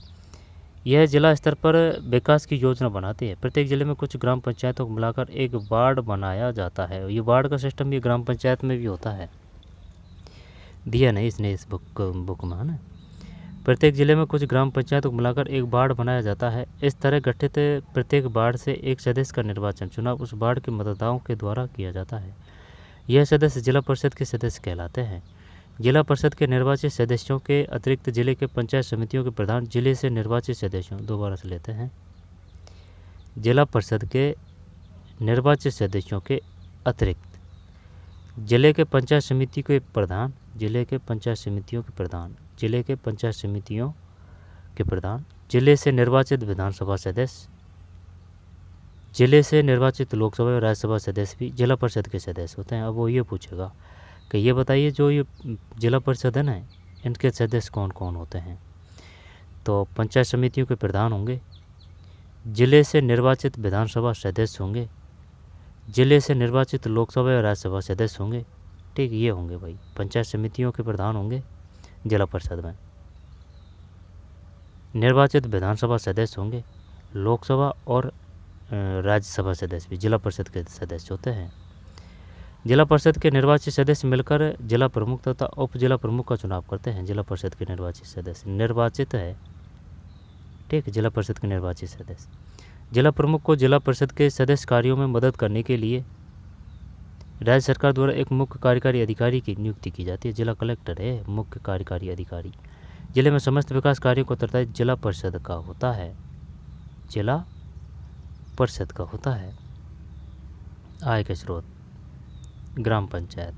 [SPEAKER 1] यह जिला स्तर पर विकास की योजना बनाती है। प्रत्येक जिले में कुछ ग्राम पंचायतों को मिलाकर एक वार्ड बनाया जाता है। ये वार्ड का सिस्टम ये ग्राम पंचायत में भी होता है, दिया नहीं इसने इस बुक में, है ना। प्रत्येक जिले में कुछ ग्राम पंचायतों को मिलाकर एक वार्ड बनाया जाता है। इस तरह गठित प्रत्येक वार्ड से एक सदस्य का निर्वाचन चुनाव उस वार्ड के मतदाताओं के द्वारा किया जाता है। यह सदस्य जिला परिषद के सदस्य कहलाते हैं। जिला परिषद के निर्वाचित सदस्यों के अतिरिक्त जिले के पंचायत समितियों के प्रधान जिले से निर्वाचित सदस्यों, दोबारा से लेते हैं, जिला परिषद के निर्वाचित सदस्यों के अतिरिक्त जिले के पंचायत समिति के प्रधान, जिले के पंचायत समितियों के प्रधान, जिले के पंचायत समितियों के प्रधान, जिले से निर्वाचित विधानसभा सदस्य, जिले से निर्वाचित लोकसभा और राज्यसभा सदस्य भी जिला परिषद के सदस्य होते हैं। अब वो ये पूछेगा कि ये बताइए जो ये जिला परिषद है ना, इनके सदस्य कौन कौन होते हैं? तो पंचायत समितियों के प्रधान होंगे, जिले से निर्वाचित विधानसभा सदस्य होंगे, जिले से निर्वाचित लोकसभा और राज्यसभा सदस्य होंगे, ठीक, ये होंगे भाई। पंचायत समितियों के प्रधान होंगे जिला परिषद में, निर्वाचित विधानसभा सदस्य होंगे, लोकसभा और राज्यसभा सदस्य भी जिला परिषद के सदस्य होते हैं। जिला परिषद के निर्वाचित सदस्य मिलकर जिला प्रमुख तथा उप जिला प्रमुख का चुनाव करते हैं। जिला परिषद के निर्वाचित सदस्य निर्वाचित है, ठीक, जिला परिषद के निर्वाचित सदस्य। जिला प्रमुख को जिला परिषद के सदस्य कार्यों में मदद करने के लिए राज्य सरकार द्वारा एक मुख्य कार्यकारी अधिकारी की नियुक्ति की जाती है। जिला कलेक्टर है मुख्य कार्यकारी अधिकारी। जिले में समस्त विकास कार्यों को उत्तरदायित्व जिला परिषद का होता है, जिला परिषद का होता है। आय के स्रोत ग्राम पंचायत,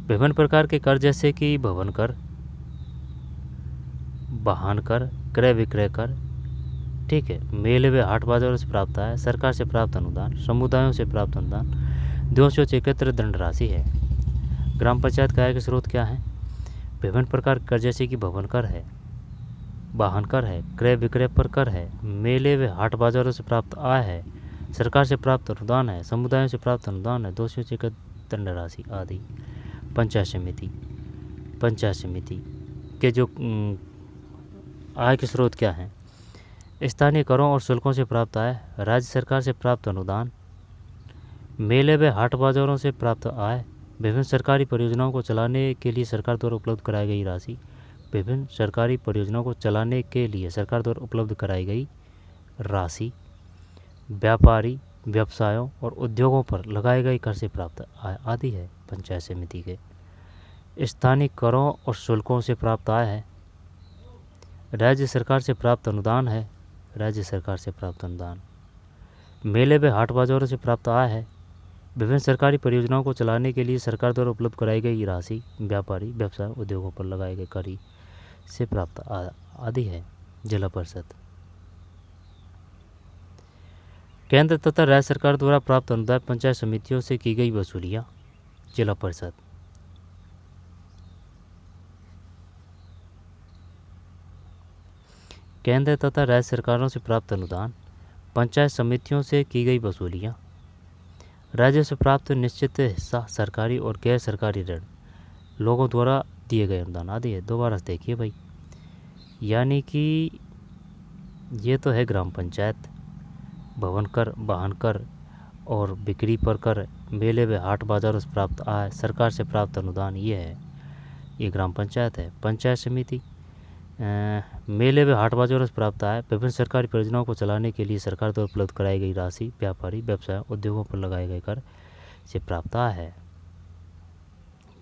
[SPEAKER 1] विभिन्न प्रकार के कर जैसे कि भवन कर, वाहन कर, क्रय विक्रय कर, ठीक है। मेले व हाट बाजारों से प्राप्त आय, सरकार से प्राप्त अनुदान, समुदायों से प्राप्त अनुदान, दोषियों से एकत्र दंड राशि है। ग्राम पंचायत का आय के स्रोत क्या है? विभिन्न प्रकार कर जैसे कि भवन कर है, वाहन कर है, क्रय विक्रय पर कर है, मेले व हाट बाजारों से प्राप्त आय है, सरकार से प्राप्त अनुदान है, समुदायों से प्राप्त अनुदान है, दोषियों से एकत्र दंड राशि आदि। पंचायत समिति, पंचायत समिति के जो आय के स्रोत क्या हैं? स्थानीय करों और शुल्कों से प्राप्त आय, राज्य सरकार से प्राप्त अनुदान, मेले व हाट बाजारों से प्राप्त आय, विभिन्न सरकारी परियोजनाओं को चलाने के लिए सरकार द्वारा उपलब्ध कराई गई राशि, विभिन्न सरकारी परियोजनाओं को चलाने के लिए सरकार द्वारा उपलब्ध कराई गई राशि, व्यापारी व्यवसायों और उद्योगों पर लगाए गए कर से प्राप्त आय आदि है पंचायत समिति के। स्थानीय करों और शुल्कों से प्राप्त आय है, राज्य सरकार से प्राप्त अनुदान है, राज्य सरकार से प्राप्त अनुदान, मेले व हाट बाजारों से प्राप्त आय है, विभिन्न सरकारी परियोजनाओं को चलाने के लिए सरकार द्वारा उपलब्ध कराई गई राशि, व्यापारी व्यवसाय उद्योगों पर लगाए गए कर से प्राप्त आदि है जिला परिषद। केंद्र तथा राज्य सरकार द्वारा प्राप्त अनुदान पंचायत समितियों से की गई वसूलियाँ, जिला परिषद। केंद्र तथा राज्य सरकारों से प्राप्त अनुदान पंचायत समितियों से की गई वसूलियाँ, राज्य से प्राप्त निश्चित हिस्सा सरकारी और गैर सरकारी ऋण, लोगों द्वारा दिए गए अनुदान आदि है। दोबारा से देखिए भाई, यानी कि ये तो है ग्राम पंचायत, भवन कर, वाहन कर और बिक्री पर कर, मेले व हाट बाजारों से प्राप्त आय, सरकार से प्राप्त अनुदान, ये है, ये ग्राम पंचायत है। पंचायत समिति मेले व हाट बाजारों से प्राप्त आय, विभिन्न सरकारी परियोजनाओं को चलाने के लिए सरकार द्वारा उपलब्ध कराई गई राशि, व्यापारी व्यवसाय उद्योगों पर लगाए गए कर से प्राप्त आय है।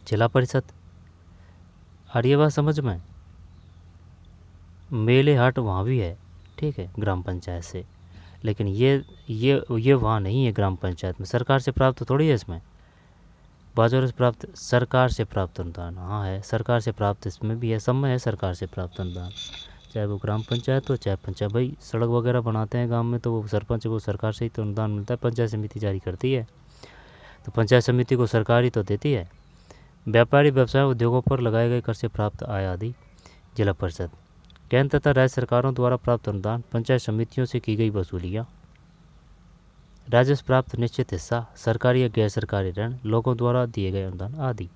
[SPEAKER 1] जिला परिषद, आ रही है बात समझ में? मेले हाट वहाँ भी है, ठीक है, ग्राम पंचायत से, लेकिन ये वहाँ नहीं है ग्राम पंचायत में। सरकार से प्राप्त थोड़ी है इसमें, बाजारों से प्राप्त, सरकार से प्राप्त अनुदान, हाँ है, सरकार से प्राप्त इसमें भी है, सब में है सरकार से प्राप्त अनुदान, चाहे वो ग्राम पंचायत हो चाहे पंचायत। भाई सड़क वगैरह बनाते हैं गांव में तो वो सरपंच, वो सरकार से ही तो अनुदान मिलता है, पंचायत समिति जारी करती है, तो पंचायत समिति को सरकार ही तो देती है। व्यापारी व्यवसाय उद्योगों पर लगाए गए कर से प्राप्त आय आदि। जिला परिषद, केंद्र तथा राज्य सरकारों द्वारा प्राप्त अनुदान पंचायत समितियों से की गई वसूलियाँ, राजस्व प्राप्त निश्चित हिस्सा सरकारी या गैर सरकारी ऋण, लोगों द्वारा दिए गए अनुदान आदि।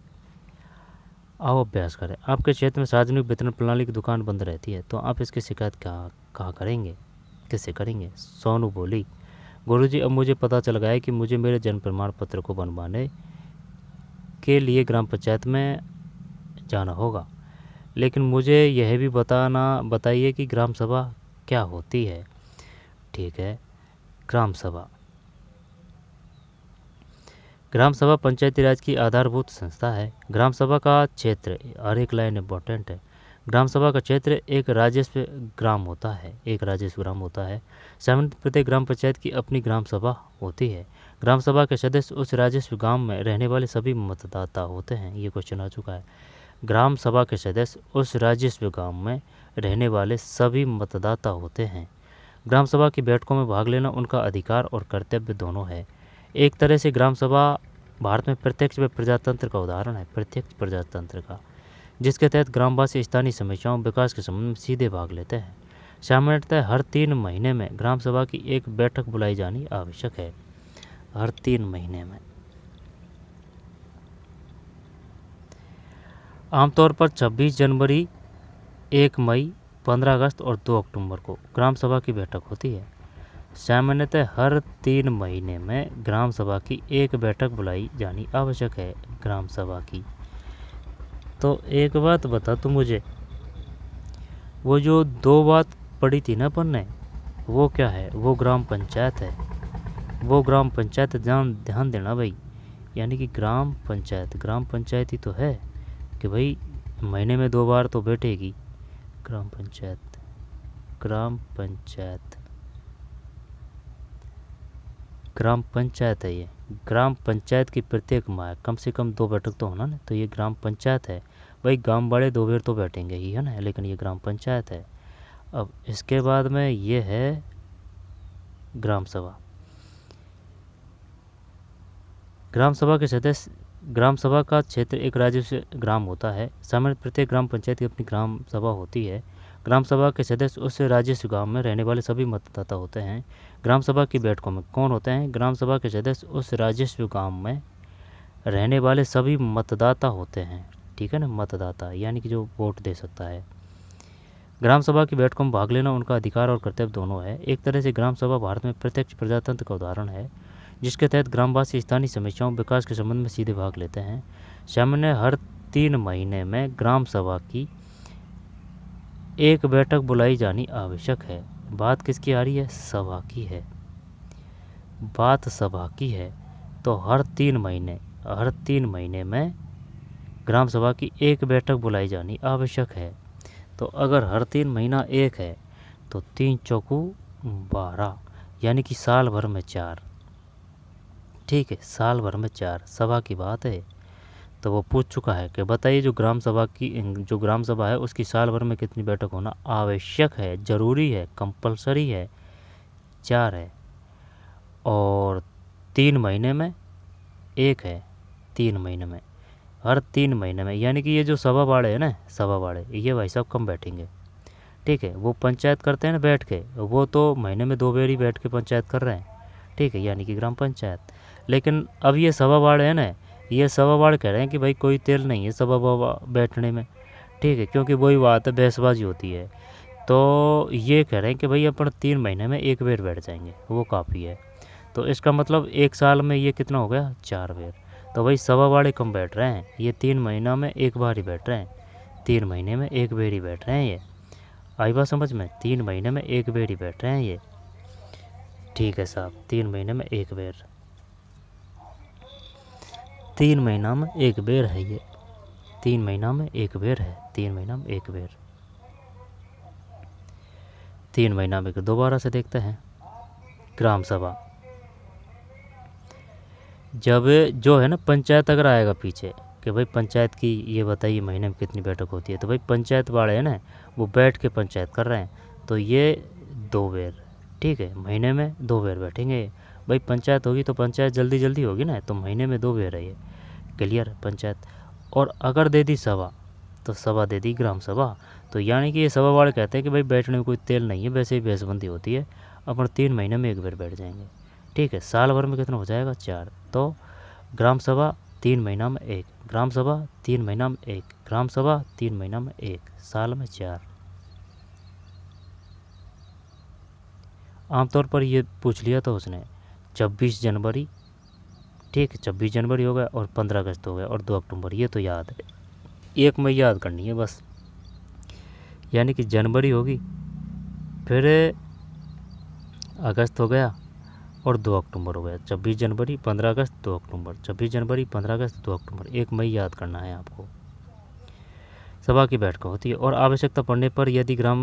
[SPEAKER 1] आओ अभ्यास करें। आपके क्षेत्र में सार्वजनिक वितरण प्रणाली की दुकान बंद रहती है तो आप इसकी शिकायत कहाँ करेंगे, किससे करेंगे? सोनू बोली, गुरुजी अब मुझे पता चल गया है कि मुझे मेरे जन्म प्रमाण पत्र को बनवाने के लिए ग्राम पंचायत में जाना होगा, लेकिन मुझे यह भी बताइए कि ग्राम सभा क्या होती है। ठीक है, ग्राम सभा, ग्राम सभा पंचायती राज की आधारभूत संस्था है। ग्राम सभा का क्षेत्र, हर एक लाइन इम्पोर्टेंट है, ग्राम सभा का क्षेत्र एक राजस्व ग्राम होता है, एक राजस्व ग्राम होता है। सामान्य प्रत्येक ग्राम पंचायत की अपनी ग्राम सभा होती है। ग्राम सभा के सदस्य उस राजस्व गांव में रहने वाले सभी मतदाता होते हैं। ये क्वेश्चन आ चुका है। ग्राम सभा के सदस्य उस राजस्व गांव में रहने वाले सभी मतदाता होते हैं। ग्राम सभा की बैठकों में भाग लेना उनका अधिकार और कर्तव्य दोनों है। एक तरह से ग्राम सभा भारत में प्रत्यक्ष व प्रजातंत्र का उदाहरण है, प्रत्यक्ष प्रजातंत्र का, जिसके तहत ग्रामवासी स्थानीय समस्याओं विकास के संबंध में सीधे भाग लेते हैं। सामान्यतः हर 3 महीने में ग्राम सभा की एक बैठक बुलाई जानी आवश्यक है, हर 3 महीने में। आमतौर पर 26 जनवरी, 1 मई, 15 अगस्त और 2 अक्टूबर को ग्राम सभा की बैठक होती है। सामान्यतः हर 3 महीने में ग्राम सभा की एक बैठक बुलाई जानी आवश्यक है, ग्राम सभा की। तो एक बात बता तू मुझे, वो जो 2 बात पड़ी थी ना अपन ने, वो क्या है? वो ग्राम पंचायत है, वो ग्राम पंचायत, ध्यान देना भाई। यानी कि ग्राम पंचायत ही तो है कि भाई महीने में 2 बार तो बैठेगी ग्राम पंचायत। ग्राम पंचायत है ये। ग्राम पंचायत की प्रत्येक माह कम से कम 2 बैठक तो होना ना, तो ये ग्राम पंचायत है भाई। गांव वाले 2 बार तो बैठेंगे ही है ना, लेकिन ये ग्राम पंचायत है। अब इसके बाद में ये है ग्राम सभा। ग्राम सभा के सदस्य, ग्राम सभा का क्षेत्र एक राज्य से ग्राम होता है। सामान्य प्रत्येक ग्राम पंचायत की अपनी ग्राम सभा होती है। ग्राम सभा के सदस्य उस राज्य गांव में रहने वाले सभी मतदाता होते हैं। ग्राम सभा की बैठकों में कौन होते हैं? ग्राम सभा के सदस्य उस राजस्व गांव में रहने वाले सभी मतदाता होते हैं। ठीक है ना, मतदाता यानी कि जो वोट दे सकता है। ग्राम सभा की बैठकों में भाग लेना उनका अधिकार और कर्तव्य दोनों है। एक तरह से ग्राम सभा भारत में प्रत्यक्ष प्रजातंत्र का उदाहरण है, जिसके तहत ग्रामवासी स्थानीय समस्याओं विकास के संबंध में सीधे भाग लेते हैं। सामान्य हर 3 महीने में ग्राम सभा की एक बैठक बुलाई जानी आवश्यक है। बात किसकी आ रही है? सभा की है, बात सभा की है। तो हर 3 महीने में ग्राम सभा की एक बैठक बुलाई जानी आवश्यक है। तो अगर हर 3 महीना एक है तो 3 चौकू 12 यानी कि साल भर में 4। ठीक है, साल भर में 4 सभा की बात है। तो वो पूछ चुका है कि बताइए जो ग्राम सभा है उसकी साल भर में कितनी बैठक होना आवश्यक है, ज़रूरी है, कंपलसरी है? 4 है। और 3 महीने में एक है, 3 महीने में, हर 3 महीने में, यानी कि ये जो सभा वाले हैं ना, सभा वाले ये भाई साहब कम बैठेंगे। ठीक है, वो पंचायत करते हैं ना बैठ के, वो तो महीने में 2 बार ही बैठ के पंचायत कर रहे हैं। ठीक है, यानी कि ग्राम पंचायत। लेकिन अब ये सभा वाले हैं ना, ये सभा वाले कह रहे हैं कि भाई कोई तेल नहीं है सभा बैठने में। ठीक है, क्योंकि वही बात है, बहसबाजी होती है। तो ये कह रहे हैं कि भाई अपन 3 महीने में एक बार बैठ जाएंगे, वो काफ़ी है। तो इसका मतलब एक साल में ये कितना हो गया? 4 बार। तो भाई सभा वाले कम बैठ रहे हैं, ये 3 महीना में एक बार ही बैठ रहे हैं, 3 महीने में एक बार ही बैठ रहे हैं। ये आई बात समझ में? 3 महीने में एक बार ही बैठ रहे हैं ये। ठीक है साहब, 3 महीने में एक बार, 3 महीना में एक बार है ये, 3 महीना में एक बार है, 3 महीना में एक बार, 3 महीना में। दोबारा से देखते हैं ग्राम सभा। जब जो है ना पंचायत अगर आएगा पीछे कि भाई पंचायत की ये बताइए महीने में कितनी बैठक होती है, तो भाई पंचायत वाले हैं ना वो बैठ के पंचायत कर रहे हैं, तो ये 2 बार। ठीक है, महीने में 2 बार बैठेंगे। भाई पंचायत होगी तो पंचायत जल्दी जल्दी होगी ना, तो महीने में 2 बार है ये। क्लियर? पंचायत। और अगर दे दी सभा तो सभा दे दी ग्राम सभा। तो यानी कि ये सभा वाले कहते हैं कि भाई बैठने में कोई तेल नहीं है, वैसे ही बहसबंदी होती है, अपन 3 महीने में एक बार बैठ जाएंगे। ठीक है, साल भर में कितना हो जाएगा? 4। तो ग्राम सभा 3 महीना में एक, ग्राम सभा 3 महीना में एक, ग्राम सभा 3 महीना में एक, साल में 4। आमतौर पर ये पूछ लिया था उसने 26 जनवरी। ठीक है, 26 जनवरी हो गया और 15 अगस्त हो गया और 2 अक्टूबर, ये तो याद है, एक मई याद करनी है बस। यानी कि जनवरी होगी, फिर अगस्त हो गया और 2 अक्टूबर हो गया। 26 जनवरी 15 अगस्त 2 अक्टूबर, 26 जनवरी 15 अगस्त 2 अक्टूबर, 1 मई याद करना है आपको। सभा की बैठक होती है और आवश्यकता पड़ने पर यदि ग्राम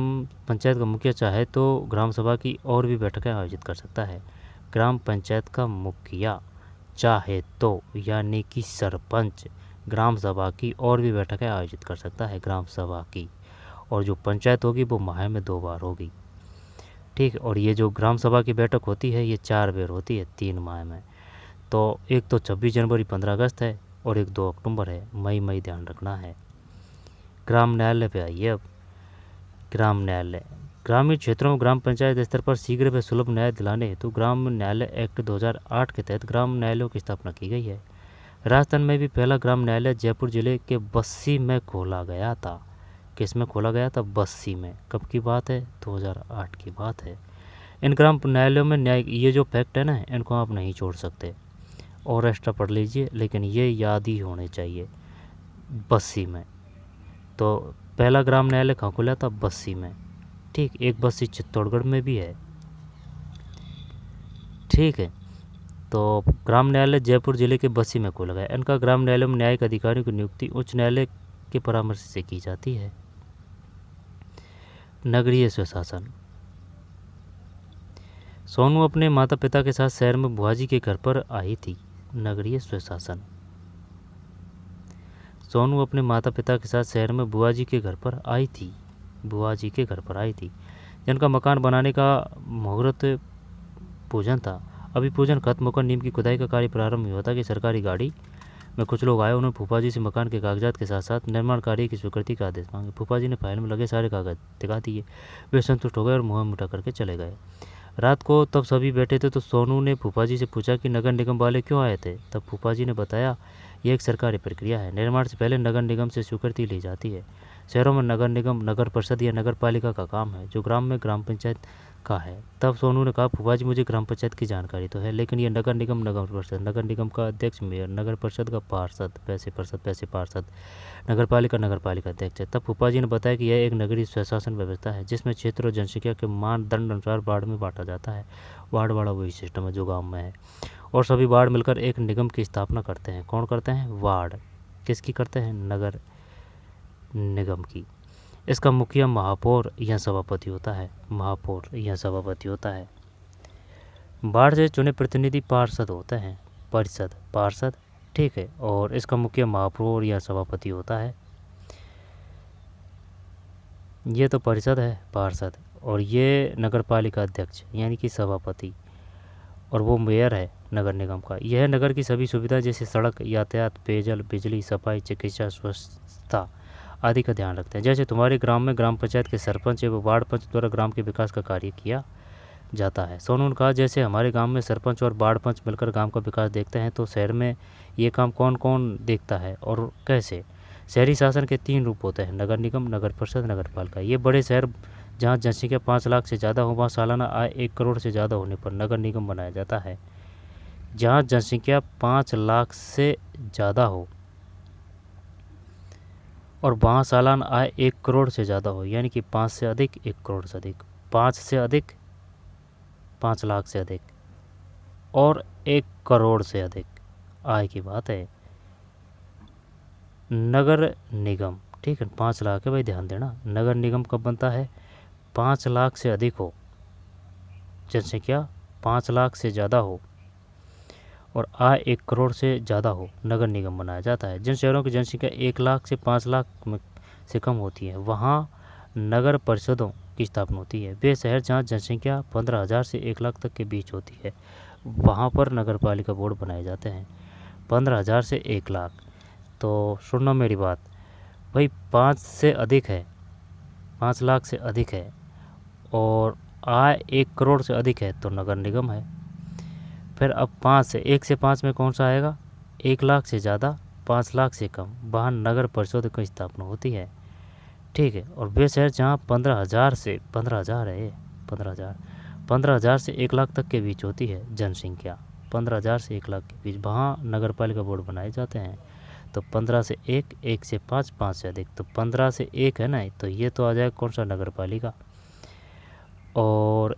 [SPEAKER 1] पंचायत का मुखिया चाहे तो ग्राम सभा की और भी बैठकें आयोजित कर सकता है। ग्राम पंचायत का मुखिया चाहे तो यानी कि सरपंच ग्राम सभा की और भी बैठकें आयोजित कर सकता है ग्राम सभा की, और जो पंचायत होगी वो माह में 2 बार होगी। ठीक है, और ये जो ग्राम सभा की बैठक होती है ये 4 बार होती है 3 माह में। तो एक तो 26 जनवरी 15 अगस्त है और एक 2 अक्टूबर है, मई ध्यान रखना है। ग्राम न्यायालय पे आइए अब। ग्राम न्यायालय ग्रामीण क्षेत्रों में ग्राम पंचायत स्तर पर शीघ्र व सुलभ न्याय दिलाने हेतु ग्राम न्यायालय एक्ट 2008 के तहत ग्राम न्यायालयों की स्थापना की गई है। राजस्थान में भी पहला ग्राम न्यायालय जयपुर जिले के बस्सी में खोला गया था। किस में खोला गया था? बस्सी में। कब की बात है? 2008 की बात है। इन ग्राम न्यायालयों में न्याय, ये जो फैक्ट है ना, इनको आप नहीं छोड़ सकते और एक्स्ट्रा पढ़ लीजिए, लेकिन ये याद ही होने चाहिए। बस्सी में। तो पहला ग्राम न्यायालय कहाँ खुला था? बस्सी में। ठीक, एक बस्सी चित्तौड़गढ़ में भी है। ठीक है, तो ग्राम न्यायालय जयपुर जिले के बस्सी में खोला गया। इनका ग्राम न्यायालय में न्यायिक अधिकारियों की नियुक्ति उच्च न्यायालय के परामर्श से की जाती है। नगरीय स्वशासन। सोनू अपने माता पिता के साथ शहर में बुआजी के घर पर आई थी। नगरीय स्वशासन। सोनू अपने माता पिता के साथ शहर में बुआजी के घर पर आई थी। बुआजी के घर पर आई थी। जिनका मकान बनाने का मुहूर्त पूजन था। अभी पूजन खत्म होकर नीम की खुदाई का कार्य प्रारंभ हुआ था कि सरकारी गाड़ी में कुछ लोग आए। उन्होंने फूफा जी से मकान के कागजात के साथ साथ निर्माण कार्य की स्वीकृति का आदेश मांगे। फूफा जी ने फाइल में लगे सारे कागज दिखा दिए। वे संतुष्ट हो गए और मुँह मिटा करके चले गए। रात को तब सभी बैठे थे तो सोनू ने फूफा जी से पूछा कि नगर निगम वाले क्यों आए थे। तब फूफा जी ने बताया, यह एक सरकारी प्रक्रिया है। निर्माण से पहले नगर निगम से स्वीकृति ली जाती है। शहरों में नगर निगम नगर परिषद या नगर पालिका का काम है, जो ग्राम में ग्राम पंचायत का है। तब सोनू ने कहा, फूफा जी मुझे ग्राम पंचायत की जानकारी तो है, लेकिन ये नगर निगम नगर परिषद, नगर निगम का अध्यक्ष मेयर, नगर परिषद का पार्षद, पैसे पार्षद, नगर पालिका अध्यक्ष है। तब फूफा जी ने बताया कि यह एक नगरीय स्वशासन व्यवस्था है जिसमें क्षेत्र और जनसंख्या के मानदंड अनुसार वार्ड में बांटा जाता है। वार्ड वाला वही सिस्टम है जो गाँव में है, और सभी वार्ड मिलकर एक निगम की स्थापना करते हैं। कौन करते हैं? वार्ड। किसकी करते हैं? नगर निगम की। इसका मुखिया महापौर या सभापति होता है। महापौर या सभापति होता है। वार्ड से चुने प्रतिनिधि पार्षद होते हैं। पार्षद, ठीक है। और इसका मुखिया महापौर या सभापति होता है। ये तो परिषद है, पार्षद, और ये नगर पालिका अध्यक्ष यानी कि सभापति, और वो मेयर है नगर निगम का। यह नगर की सभी सुविधा जैसे सड़क, यातायात, पेयजल, बिजली, सफाई, चिकित्सा, स्वच्छता आदि का ध्यान रखते हैं। जैसे तुम्हारे ग्राम में ग्राम पंचायत के सरपंच एवं वार्ड पंच द्वारा ग्राम के विकास का कार्य किया जाता है। सोनू ने कहा, जैसे हमारे गांव में सरपंच और वार्ड पंच मिलकर गांव का विकास देखते हैं, तो शहर में ये काम कौन कौन देखता है और कैसे? शहरी शासन के 3 रूप होते हैं, नगर निगम, नगर परिषद, नगर पालिका। ये बड़े शहर जहाँ जनसंख्या 5 लाख से ज़्यादा हो, वहाँ सालाना आय 1 करोड़ से ज़्यादा होने पर नगर निगम बनाया जाता है। जहाँ जनसंख्या 5 लाख से ज़्यादा हो और वहाँ सालाना आय 1 करोड़ से ज़्यादा हो, यानी कि 5 से अधिक, 1 करोड़ से अधिक, 5 से अधिक, 5 लाख से अधिक, और 1 करोड़ से अधिक आय की बात है। नगर निगम, ठीक है, 5 लाख है भाई, ध्यान देना। नगर निगम कब बनता है? 5 लाख से अधिक हो, जनसंख्या 5 लाख से ज़्यादा हो और आय 1 करोड़ से ज़्यादा हो, नगर निगम बनाया जाता है। जिन शहरों की जनसंख्या 1 लाख से 5 लाख से कम होती है, वहाँ नगर परिषदों की स्थापना होती है। वे शहर जहाँ जनसंख्या 15,000 से 1 लाख तक के बीच होती है, वहाँ पर नगर पालिका बोर्ड बनाए जाते हैं। 15,000 से 1 लाख, तो सुनना मेरी बात भाई, 5 से अधिक है, 5 लाख से अधिक है और आय 1 करोड़ से अधिक है तो नगर निगम है। फिर अब 1 से 5 में कौन सा आएगा? 1 लाख से ज़्यादा, 5 लाख से कम, वहाँ नगर परिषद की स्थापना होती है, ठीक है। और वे शहर जहाँ 15,000 से 15,000 से 1 लाख तक के बीच होती है जनसंख्या, 15,000 से 1 लाख के बीच, वहाँ नगर पालिका बोर्ड बनाए जाते हैं। तो 15 से 1, 1 से 5, 5 से अधिक, तो 15 से 1 है ना, तो ये तो आ जाएगा कौन सा? नगर पालिका। और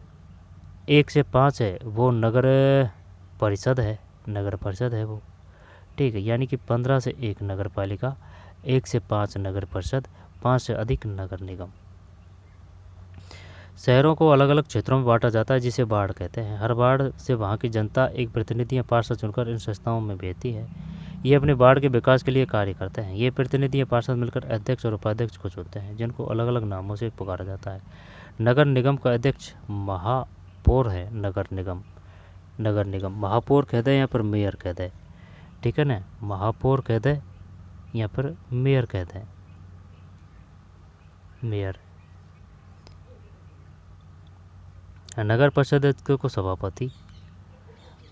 [SPEAKER 1] 1 से 5 है वो नगर परिषद है, नगर परिषद है वो, ठीक है। यानी कि 15 से 1 नगर पालिका, 1 से 5 नगर परिषद, 5 से अधिक नगर निगम। शहरों को अलग अलग क्षेत्रों में बांटा जाता है जिसे वार्ड कहते हैं। हर वार्ड से वहाँ की जनता एक प्रतिनिधि या पार्षद चुनकर इन संस्थाओं में भेजती है। ये अपने वार्ड के विकास के लिए कार्य करते हैं। ये प्रतिनिधि या पार्षद मिलकर अध्यक्ष और उपाध्यक्ष को चुनते हैं, जिनको अलग अलग नामों से पुकारा जाता है। नगर निगम का अध्यक्ष महापौर है। नगर निगम महापौर कह दे या फिर मेयर कह दे, ठीक है ना, महापौर कह दे या फिर मेयर कह दे, मेयर। नगर परिषद को सभापति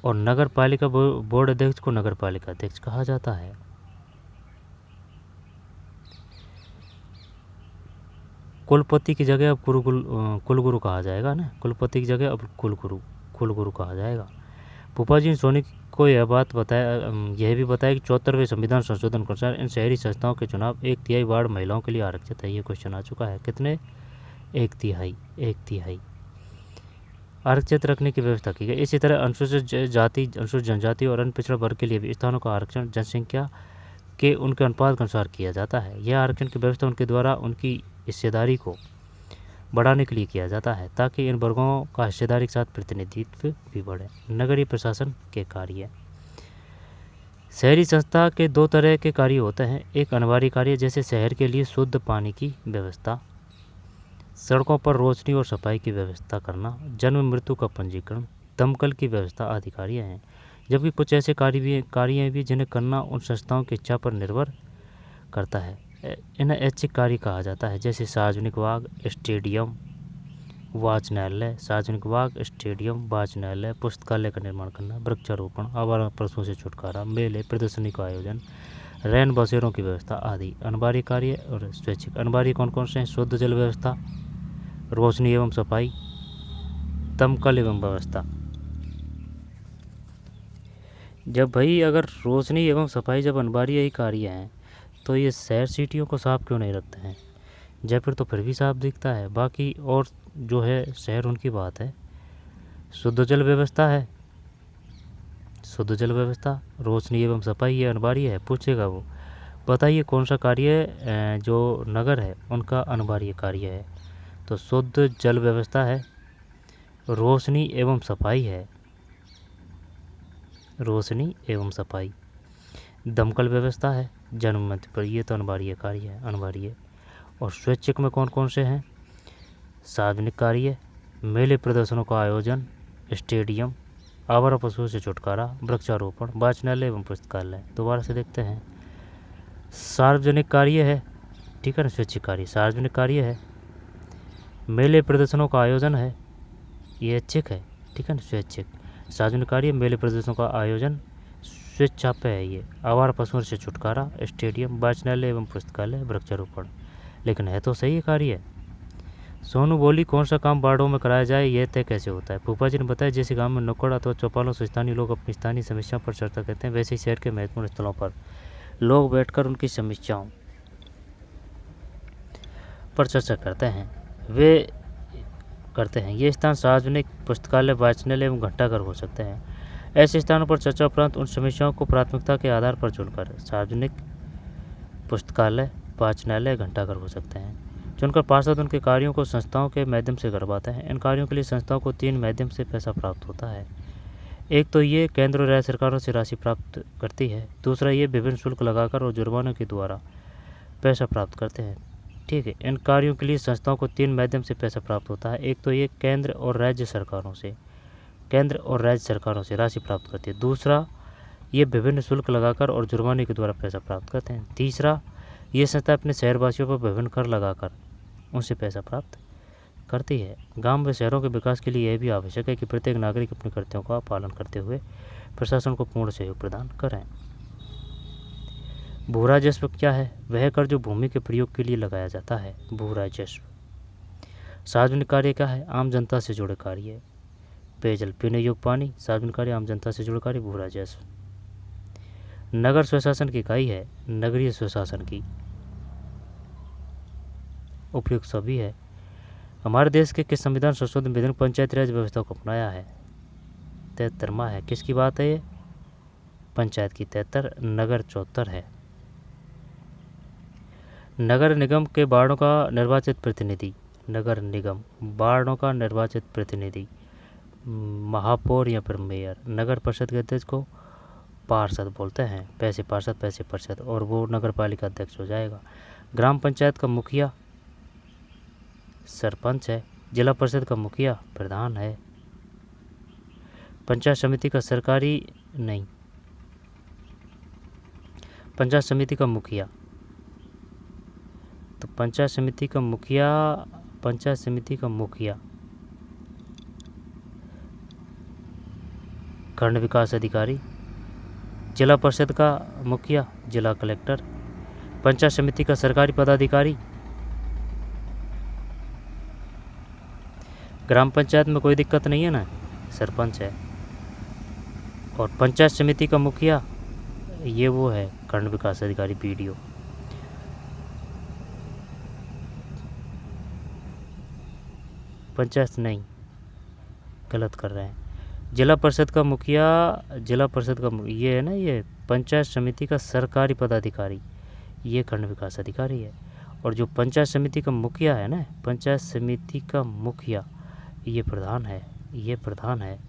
[SPEAKER 1] और नगर पालिका बोर्ड अध्यक्ष को नगर पालिका अध्यक्ष कहा जाता है। कुलपति की जगह अब कुलगुरु कहा जाएगा ना, कुलपति की जगह अब कुलगुरु कहा जाएगा। फूफा जी ने सोनी को यह भी बताया कि 74वें संविधान संशोधन के अनुसार इन शहरी संस्थाओं के चुनाव 1/3 वार्ड महिलाओं के लिए आरक्षित है। ये क्वेश्चन आ चुका है, कितने? 1/3 आरक्षित रखने की व्यवस्था की गई। इसी तरह अनुसूचित जाति, अनुसूचित जनजाति और अन्य पिछड़ा वर्ग के लिए भी स्थानों का आरक्षण जनसंख्या के उनके अनुपात के अनुसार किया जाता है। यह आरक्षण की व्यवस्था उनके द्वारा उनकी हिस्सेदारी को बढ़ाने के लिए किया जाता है, ताकि इन वर्गों का हिस्सेदारी के साथ प्रतिनिधित्व भी बढ़े। नगरीय प्रशासन के कार्य। शहरी संस्था के 2 तरह के कार्य होते हैं। एक अनिवार्य कार्य, जैसे शहर के लिए शुद्ध पानी की व्यवस्था, सड़कों पर रोशनी और सफाई की व्यवस्था करना, जन्म मृत्यु का पंजीकरण, दमकल की व्यवस्था आदि कार्य हैं। जबकि कुछ ऐसे कार्य भी जिन्हें करना उन संस्थाओं की इच्छा पर निर्भर करता है। इन्हें ऐच्छिक कार्य कहा जाता है, जैसे सार्वजनिक बाग, स्टेडियम, वाचनालय, सार्वजनिक बाग, स्टेडियम, वाचनालय, पुस्तकालय का निर्माण करना, वृक्षारोपण, आवारा पशुओं से छुटकारा, मेले प्रदर्शनी का आयोजन, रैन बसेरों की व्यवस्था आदि। अनिवार्य कार्य और स्वैच्छिक। अनिवार्य कौन कौन से हैं? शुद्ध जल व्यवस्था, रोशनी एवं सफाई, दमकल एवं व्यवस्था। जब भाई अगर रोशनी एवं सफाई जब अनिवार्य ही कार्य हैं तो ये शहर सिटियों को साफ क्यों नहीं रखते हैं? जयपुर तो फिर भी साफ दिखता है, बाकी और जो है शहर उनकी बात है। शुद्ध जल व्यवस्था है, शुद्ध जल व्यवस्था, रोशनी एवं सफाई ये अनिवार्य है। पूछेगा वो, बताइए कौन सा कार्य जो नगर है उनका अनिवार्य कार्य है? तो शुद्ध जल व्यवस्था है, रोशनी एवं सफाई है, रोशनी एवं सफाई। दमकल व्यवस्था है, जन्म मृत्यु पर, ये तो अनिवार्य कार्य है, अनिवार्य। और स्वैच्छिक में कौन कौन से हैं? सार्वजनिक कार्य, मेले प्रदर्शनों का आयोजन, स्टेडियम, आवारा पशुओं से छुटकारा, वृक्षारोपण, वाचनालय एवं पुस्तकालय। दोबारा से देखते हैं। सार्वजनिक कार्य है, ठीक है ना, स्वैच्छिक कार्य, सार्वजनिक कार्य है, मेले प्रदर्शनों का आयोजन है, ये ऐच्छिक है, ठीक है ना, स्वैच्छिक। सार्वजनिक कार्य, मेले प्रदर्शनों का आयोजन, स्वेच्छा पे है ये। आवारा पशुओं से छुटकारा, स्टेडियम, वाचनालय एवं पुस्तकालय, वृक्षारोपण। लेकिन है तो सही कार्य। सोनू बोली, कौन सा काम वार्डों में कराया जाए, यह तय कैसे होता है? फूफा जी ने बताया, जैसे गांव में नुक्कड़ अथवा चौपालों से स्थानीय लोग अपनी स्थानीय समस्याओं पर चर्चा करते हैं, वैसे ही शहर के महत्वपूर्ण स्थलों पर लोग बैठकर उनकी समस्याओं पर चर्चा करते हैं। वे करते हैं ये स्थान सार्वजनिक, पुस्तकालय, वाचनालय एवं घंटाघर हो सकते हैं। ऐसे स्थानों पर चर्चा उपरांत उन समस्याओं को प्राथमिकता के आधार पर चुनकर सार्वजनिक, पुस्तकालय, वाचनालय, घंटाघर हो सकते हैं। चुनकर पार्षद उनके कार्यों को संस्थाओं के माध्यम से करवाते हैं। इन कार्यों के लिए संस्थाओं को 3 माध्यम से पैसा प्राप्त होता है। एक तो ये केंद्र और राज्य सरकारों से राशि प्राप्त करती है, दूसरा ये विभिन्न शुल्क लगाकर और जुर्मानों के द्वारा पैसा प्राप्त करते हैं, ठीक है। इन कार्यों के लिए संस्थाओं को 3 माध्यम से पैसा प्राप्त होता है। एक तो ये केंद्र और राज्य सरकारों से राशि प्राप्त करती है, दूसरा ये विभिन्न शुल्क लगाकर और जुर्माने के द्वारा पैसा प्राप्त करते हैं, तीसरा ये संस्था अपने शहरवासियों पर विभिन्न कर लगाकर उनसे पैसा प्राप्त करती है। गांव व शहरों के विकास के लिए यह भी आवश्यक है कि प्रत्येक नागरिक अपने कर्तव्यों का पालन करते हुए प्रशासन को पूर्ण सहयोग प्रदान करें। भू राजस्व क्या है? वह कर जो भूमि के प्रयोग के लिए लगाया जाता है, भू राजस्व। सार्वजनिक कार्य क्या है? आम जनता से जुड़े कार्य, पेयजल, पीने योग्य पानी, सार्वजनिक कार्य, आम जनता से जुड़े कार्य, भू राजस्व। नगर स्वशासन की इकाई है, नगरीय स्वशासन की उपयुक्त सभी है। हमारे देश के किस संविधान संशोधन विधेयक पंचायती राज व्यवस्था को अपनाया है? 73वां है। किसकी बात है ये? पंचायत की। 73, नगर 74 है। नगर निगम के वार्डों का निर्वाचित प्रतिनिधि, नगर निगम वार्डों का निर्वाचित प्रतिनिधि, महापौर या फिर मेयर। नगर परिषद के अध्यक्ष को पार्षद बोलते हैं, पैसे पार्षद, पैसे परिषद, और वो नगर पालिका अध्यक्ष हो जाएगा। ग्राम पंचायत का मुखिया सरपंच है। जिला परिषद का मुखिया प्रधान है। पंचायत समिति का पंचायत समिति का मुखिया, तो पंचायत समिति का मुखिया खंड विकास अधिकारी। जिला परिषद का मुखिया जिला कलेक्टर। पंचायत समिति का सरकारी पदाधिकारी। ग्राम पंचायत में कोई दिक्कत नहीं है ना, सरपंच है। और पंचायत समिति का मुखिया ये वो है खंड विकास अधिकारी, बीडीओ। पंचायत नहीं, गलत कर रहे हैं। जिला परिषद का मुखिया, ये है ना, ये पंचायत समिति का सरकारी पदाधिकारी, ये खंड विकास अधिकारी है। और जो पंचायत समिति का मुखिया है ना, पंचायत समिति का मुखिया, ये प्रधान है।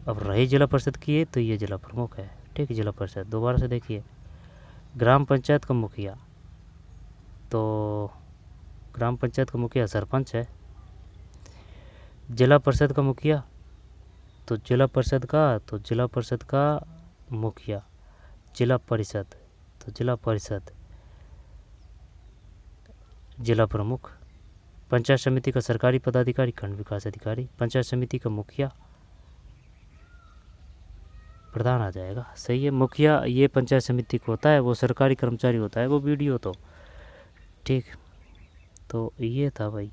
[SPEAKER 1] अब रही जिला परिषद की तो ये जिला प्रमुख है, ठीक है। जिला परिषद दोबारा से देखिए। ग्राम पंचायत का मुखिया, तो ग्राम पंचायत का मुखिया सरपंच है, जिला परिषद का मुखिया, तो जिला परिषद का मुखिया, जिला परिषद, तो जिला परिषद, जिला प्रमुख। पंचायत समिति का सरकारी पदाधिकारी खंड विकास अधिकारी। पंचायत समिति का मुखिया प्रधान आ जाएगा, सही है। मुखिया ये पंचायत समिति को होता है, वो सरकारी कर्मचारी होता है, वो वीडियो तो ठीक। तो ये था भाई,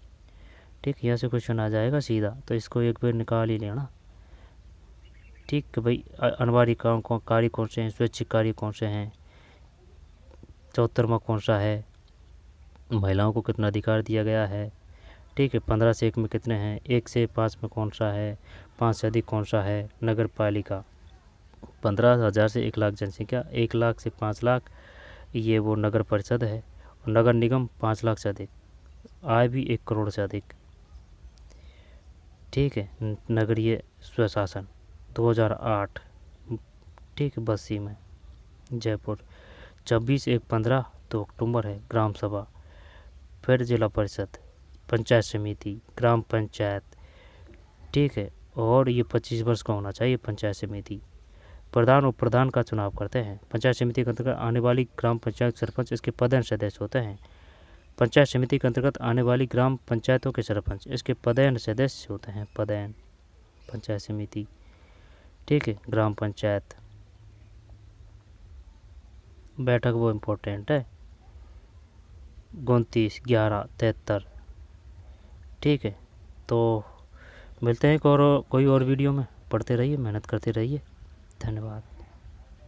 [SPEAKER 1] ठीक। यहाँ से क्वेश्चन आ जाएगा सीधा, तो इसको एक बार निकाल ही लेना, ठीक है भाई। अनवारी कार्य कौन से हैं, स्वैच्छिक कार्य कौन से हैं, 74वां कौन सा है, महिलाओं को कितना अधिकार दिया गया है, ठीक है। 15 से 1 में कितने हैं, 1 से 5 में कौन सा है, 5 से अधिक कौन सा है। नगर पालिका 15,000 से 1 लाख जनसंख्या, 1 लाख से 5 लाख ये वो नगर परिषद है। और नगर निगम 5 लाख से अधिक, आय भी 1 करोड़ से अधिक, ठीक है। नगरीय स्वशासन 2008, ठीक है, 82 में जयपुर। 26/1/15 तो अक्टूबर है। ग्राम सभा, फिर जिला परिषद, पंचायत समिति, ग्राम पंचायत, ठीक है। और ये 25 वर्ष का होना चाहिए पंचायत समिति। प्रधान और प्रधान का चुनाव करते हैं। पंचायत समिति के अंतर्गत आने वाली ग्राम पंचायत सरपंच इसके पदेन सदस्य होते हैं। पंचायत समिति के अंतर्गत आने वाली ग्राम पंचायतों के सरपंच इसके पदेन सदस्य होते हैं, पदेन पंचायत समिति, ठीक है। ग्राम पंचायत बैठक वो इम्पोर्टेंट है, 29/11/73, ठीक है। तो मिलते हैं कोई और वीडियो में, पढ़ते रहिए, मेहनत करते रहिए, धन्यवाद।